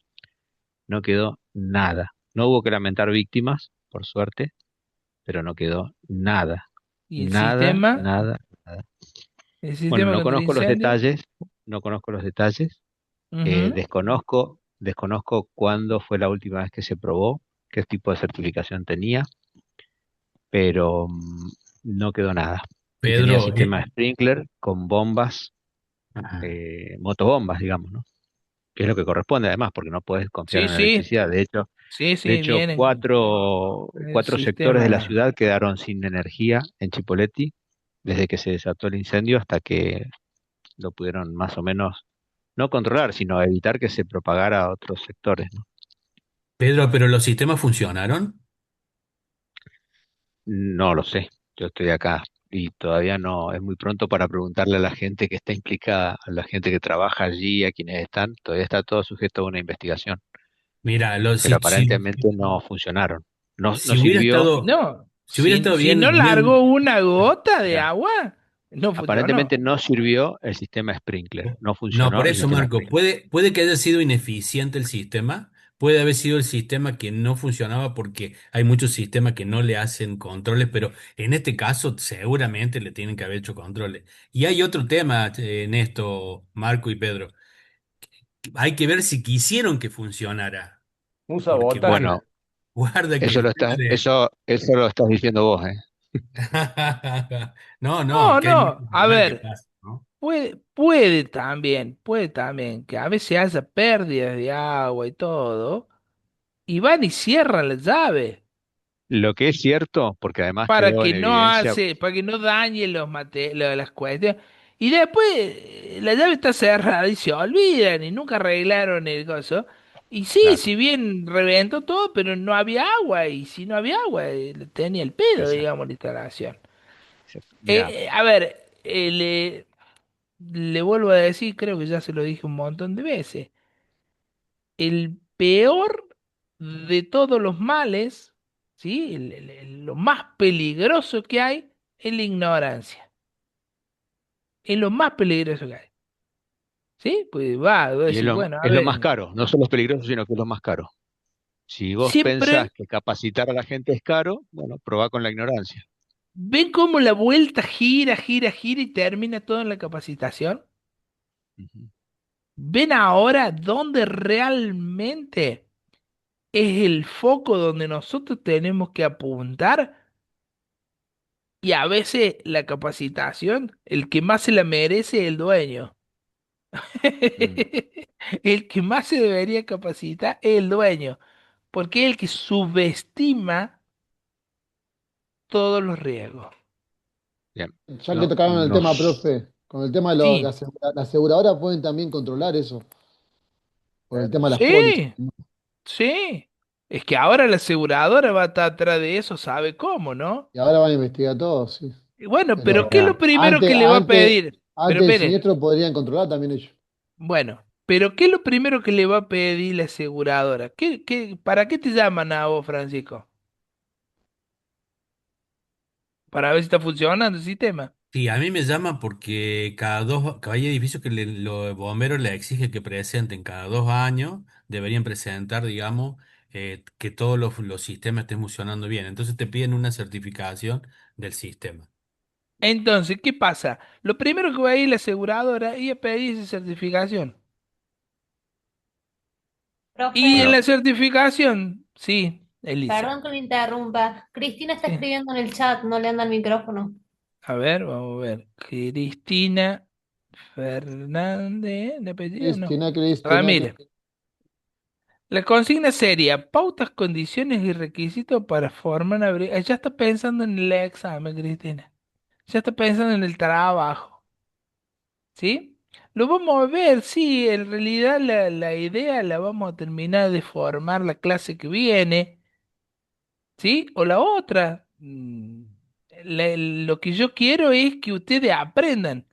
No quedó nada. No hubo que lamentar víctimas, por suerte, pero no quedó nada. ¿Y el Nada, sistema? nada, nada. ¿El Bueno, sistema no contra conozco los incendio? detalles, no conozco los detalles. Ujú. Desconozco cuándo fue la última vez que se probó, qué tipo de certificación tenía, pero no quedó nada. Y tenía Pedro, sistema de sprinkler con bombas, ajá. motobombas, digamos, ¿no? Que es lo que corresponde además, porque no puedes confiar Sí, en la sí, electricidad. sí, De sí, hecho, vienen con el cuatro sectores de la sistema. ciudad quedaron sin energía en Chipoleti desde que se desató el incendio hasta que lo pudieron más o menos no controlar, sino evitar que se propagara a otros sectores, ¿no? Pedro, pero los sistemas funcionaron. No lo sé, yo estoy acá y todavía no, es muy pronto para preguntarle a la gente que está implicada, a la gente que trabaja allí, a quienes están, todavía está todo sujeto a una investigación, Mira, pero aparentemente no funcionaron. No si hubiera sirvió, estado, No, si hubiera si, estado si no bien, largó bien, una gota de ya, agua, no aparentemente funcionó. no sirvió el sistema sprinkler, no no, funcionó por el eso, sistema Marco, sprinkler. puede que haya sido ineficiente el sistema, puede haber sido el sistema que no funcionaba porque hay muchos sistemas que no le hacen controles, pero en este caso seguramente le tienen que haber hecho controles. Y hay otro tema en esto, Marco y Pedro. Hay que ver si quisieron que funcionara, Un porque sabotaje. Bueno, guarda que el tema de... eso lo estás diciendo vos, ¿eh? No, no, No, que hay muchos no, a lugares que ver, pasa, ¿no? puede también que a veces haya pérdidas de agua y todo, y van y cierran la llave Lo que es cierto, porque además quedó en evidencia, para que no dañe las cuestiones. Y después la llave está cerrada y se olvidan y nunca arreglaron el coso. Y sí, claro, si bien reventó todo, pero no había agua, y si no había agua, tenía el pedo, exacto. digamos, la instalación. Mira, A ver, le vuelvo a decir, creo que ya se lo dije un montón de veces. El peor de todos los males, ¿sí? Lo más peligroso que hay es la ignorancia. Es lo más peligroso que hay. ¿Sí? Pues va, voy a y decir, bueno, a es lo más ver, caro, no solo es peligroso, sino que es lo más caro. Si vos pensás siempre que capacitar a la gente es caro, bueno, probá con la ignorancia. ven cómo la vuelta gira, gira, gira y termina todo en la capacitación. Ujú. Ven ahora dónde realmente es el foco donde nosotros tenemos que apuntar. Y a veces la capacitación, el que más se la merece es el dueño. Mm, El que más se debería capacitar es el dueño, porque es el que subestima todos los riesgos. bien. Ya que No, tocaron el tema, nos, profe, con el tema de Sí, la aseguradora pueden también controlar eso, con el tema de las pólizas. sí, sí. Es que ahora la aseguradora va a estar atrás de eso, sabe cómo, ¿no? Y ahora van a investigar todo, sí. Y bueno, pero Pero ¿qué es lo mirá, primero que le va a pedir? Pero antes del espere, siniestro podrían controlar también ellos. bueno, pero ¿qué es lo primero que le va a pedir la aseguradora? ¿Para qué te llaman a vos, Francisco? Para ver si está funcionando el sistema. Sí, a mí me llaman porque cada hay edificios que los bomberos les exigen que presenten cada 2 años, deberían presentar, digamos, que todos los sistemas estén funcionando bien. Entonces te piden una certificación del sistema. Entonces, ¿qué pasa? Lo primero que va a ir la aseguradora es a pedir esa certificación. Y en Profe, la pero certificación, sí, Elisa. perdón que me interrumpa. Cristina está Sí. escribiendo en el chat, no le anda el micrófono. A ver, vamos a ver. Cristina Fernández, ¿de apellido? No. Cristina, Ramírez. La consigna sería pautas, condiciones y requisitos para formar una Ya está pensando en el examen, Cristina. Ya está pensando en el trabajo. ¿Sí? Lo vamos a ver, sí, en realidad la idea la vamos a terminar de formar la clase que viene, ¿sí? O la otra. Lo que yo quiero es que ustedes aprendan.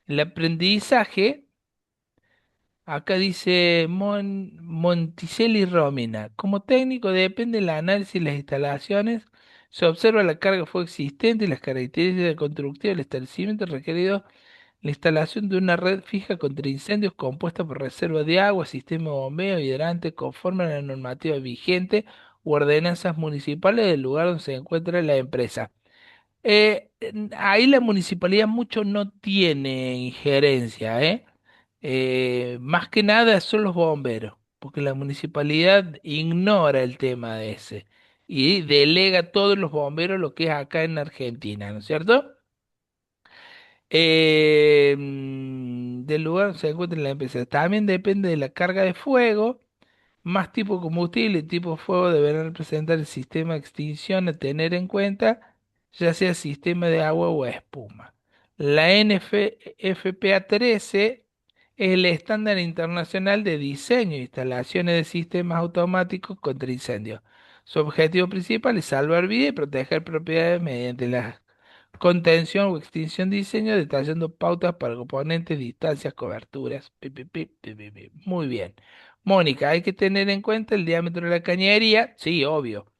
El aprendizaje, Acá dice Monticelli Romina. Como técnico depende del análisis de las instalaciones. Se observa la carga de fuego existente y las características constructivas del establecimiento requerido la instalación de una red fija contra incendios compuesta por reserva de agua, sistema de bombeo, hidrante, conforme a la normativa vigente u ordenanzas municipales del lugar donde se encuentra la empresa. Ahí la municipalidad mucho no tiene injerencia, ¿eh? Más que nada son los bomberos, porque la municipalidad ignora el tema de ese y delega a todos los bomberos lo que es acá en Argentina, ¿no es cierto? Del lugar donde se encuentra la empresa. También depende de la carga de fuego. Más tipo de combustible y tipo de fuego deberán presentar el sistema de extinción a tener en cuenta, ya sea sistema de agua o espuma. La NFPA 13 es el estándar internacional de diseño e instalaciones de sistemas automáticos contra incendios. Su objetivo principal es salvar vidas y proteger propiedades mediante la contención o extinción de diseño, detallando pautas para componentes, distancias, coberturas. Pi. Muy bien. Mónica, hay que tener en cuenta el diámetro de la cañería. Sí, obvio.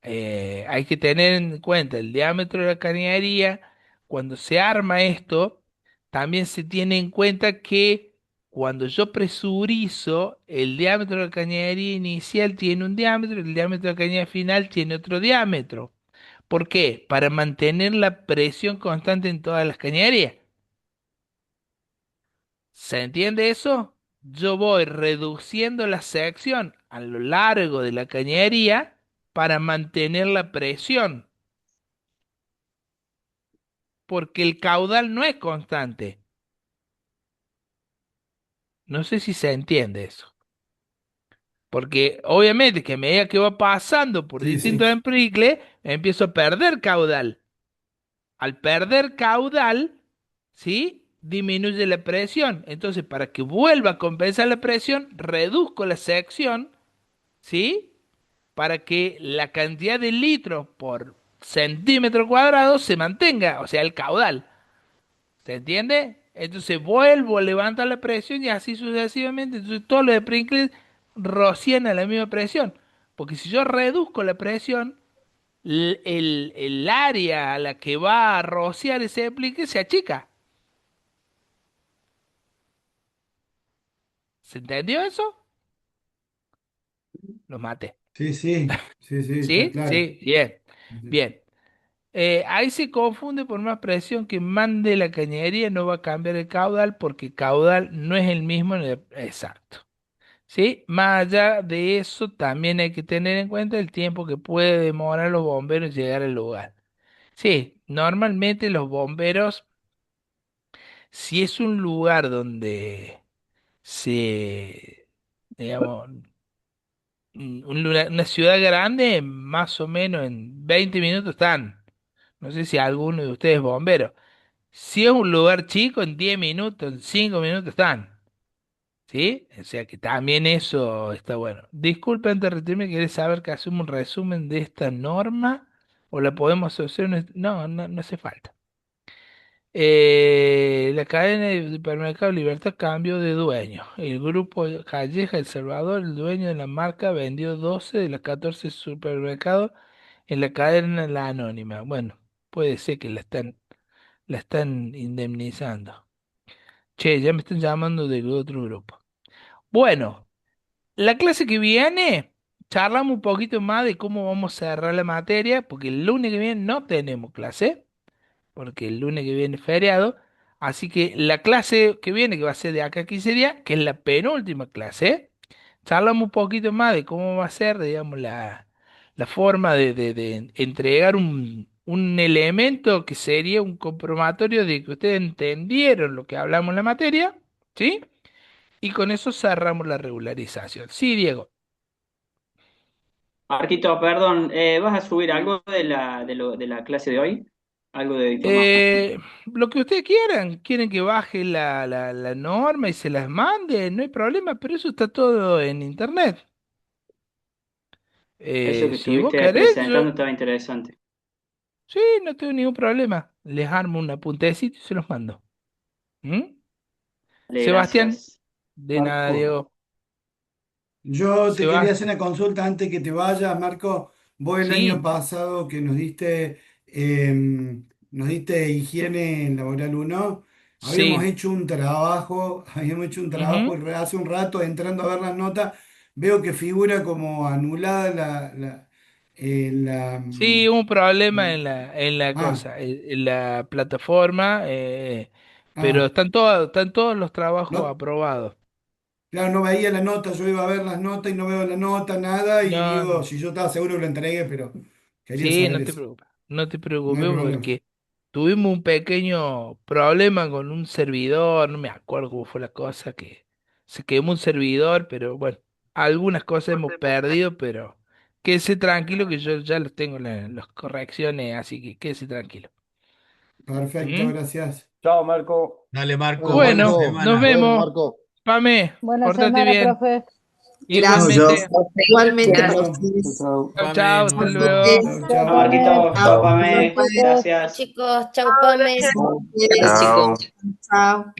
Hay que tener en cuenta el diámetro de la cañería. Cuando se arma esto, también se tiene en cuenta que cuando yo presurizo, el diámetro de la cañería inicial tiene un diámetro, el diámetro de la cañería final tiene otro diámetro. ¿Por qué? Para mantener la presión constante en todas las cañerías. ¿Se entiende eso? Yo voy reduciendo la sección a lo largo de la cañería para mantener la presión, porque el caudal no es constante. No sé si se entiende eso. Porque obviamente que a medida que va pasando por Sí, sí. distintos empricles, empiezo a perder caudal. Al perder caudal, ¿sí? Disminuye la presión. Entonces, para que vuelva a compensar la presión, reduzco la sección, ¿sí? Para que la cantidad de litros por centímetro cuadrado se mantenga, o sea, el caudal. ¿Se entiende? Entonces vuelvo a levantar la presión y así sucesivamente. Entonces todos los sprinkles rocían a la misma presión. Porque si yo reduzco la presión, el área a la que va a rociar ese sprinkler se achica. ¿Se entendió eso? Los maté. Sí, sí, sí, sí, está ¿Sí? claro. Sí, bien. Bien. Ahí se confunde por más presión que mande la cañería, no va a cambiar el caudal porque caudal no es el mismo exacto. ¿Sí? Más allá de eso, también hay que tener en cuenta el tiempo que puede demorar los bomberos en llegar al lugar. Sí, normalmente los bomberos, si es un lugar donde se, digamos, una ciudad grande, más o menos en 20 minutos están. No sé si alguno de ustedes es bombero. Si es un lugar chico, en 10 minutos, en 5 minutos están. ¿Sí? O sea que también eso está bueno. Disculpe antes de retirarme, ¿querés saber que hacemos un resumen de esta norma? ¿O la podemos hacer? No hace falta. La cadena de supermercado Libertad cambió de dueño. El grupo Calleja El Salvador, el dueño de la marca, vendió 12 de los 14 supermercados en la cadena La Anónima. Bueno, puede ser que la están indemnizando. Che, ya me están llamando del otro grupo. Bueno, la clase que viene, charlamos un poquito más de cómo vamos a cerrar la materia, porque el lunes que viene no tenemos clase, porque el lunes que viene es feriado. Así que la clase que viene, que va a ser de acá a 15 días, que es la penúltima clase, charlamos un poquito más de cómo va a ser, digamos, la forma de entregar un elemento que sería un comprobatorio de que ustedes entendieron lo que hablamos en la materia, ¿sí? Y con eso cerramos la regularización. Sí, Diego. Marquito, perdón, ¿vas a subir algo de la clase de hoy? ¿Algo de información? Lo que ustedes quieran, quieren que baje la norma y se las mande, no hay problema, pero eso está todo en internet. Eso que Si vos estuviste querés, presentando estaba interesante. sí, no tengo ningún problema. Les armo un apuntecito y se los mando. ¿Mm? Dale, Sebastián, gracias. De nada, Marco. Diego. Yo te quería hacer Sebastián. una consulta antes que te vayas, Marco. Vos el año Sí, pasado que nos diste higiene laboral 1, habíamos sí. hecho un trabajo, habíamos hecho un trabajo Ujú. y hace un rato entrando a ver las notas, veo que figura como anulada Sí, hubo un problema el- en la ah, cosa, en la plataforma, pero ah, están todos los trabajos no, aprobados. claro, no veía la nota, yo iba a ver las notas y no veo la nota, nada, y No, digo, no. si yo estaba seguro que lo entregué, pero quería Sí, saber no te eso. preocupes. No te No hay preocupes problema. porque tuvimos un pequeño problema con un servidor, no me acuerdo cómo fue la cosa, que se quemó un servidor, pero bueno, algunas cosas hemos perdido, pero quédese tranquilo que yo ya los tengo las correcciones, así que quédese tranquilo. Perfecto, ¿Mm? gracias. Chao, Marco. Dale, Marco, Bueno, buena Bueno, Marco, nos semana. bueno, vemos. Marco. Pame, Buena portate semana, bien. profe. Gracias. Igualmente. Igualmente, Chao, Gracias. chao. Chao, profes. chao. Chau, Pame, chau, nos hasta vemos. luego. Chao, Chao, chao. Marquito. Chao. Chao, Chao, Pame. Gracias. chicos. Chau, Pame. Chao. Gracias, chicos. Chao.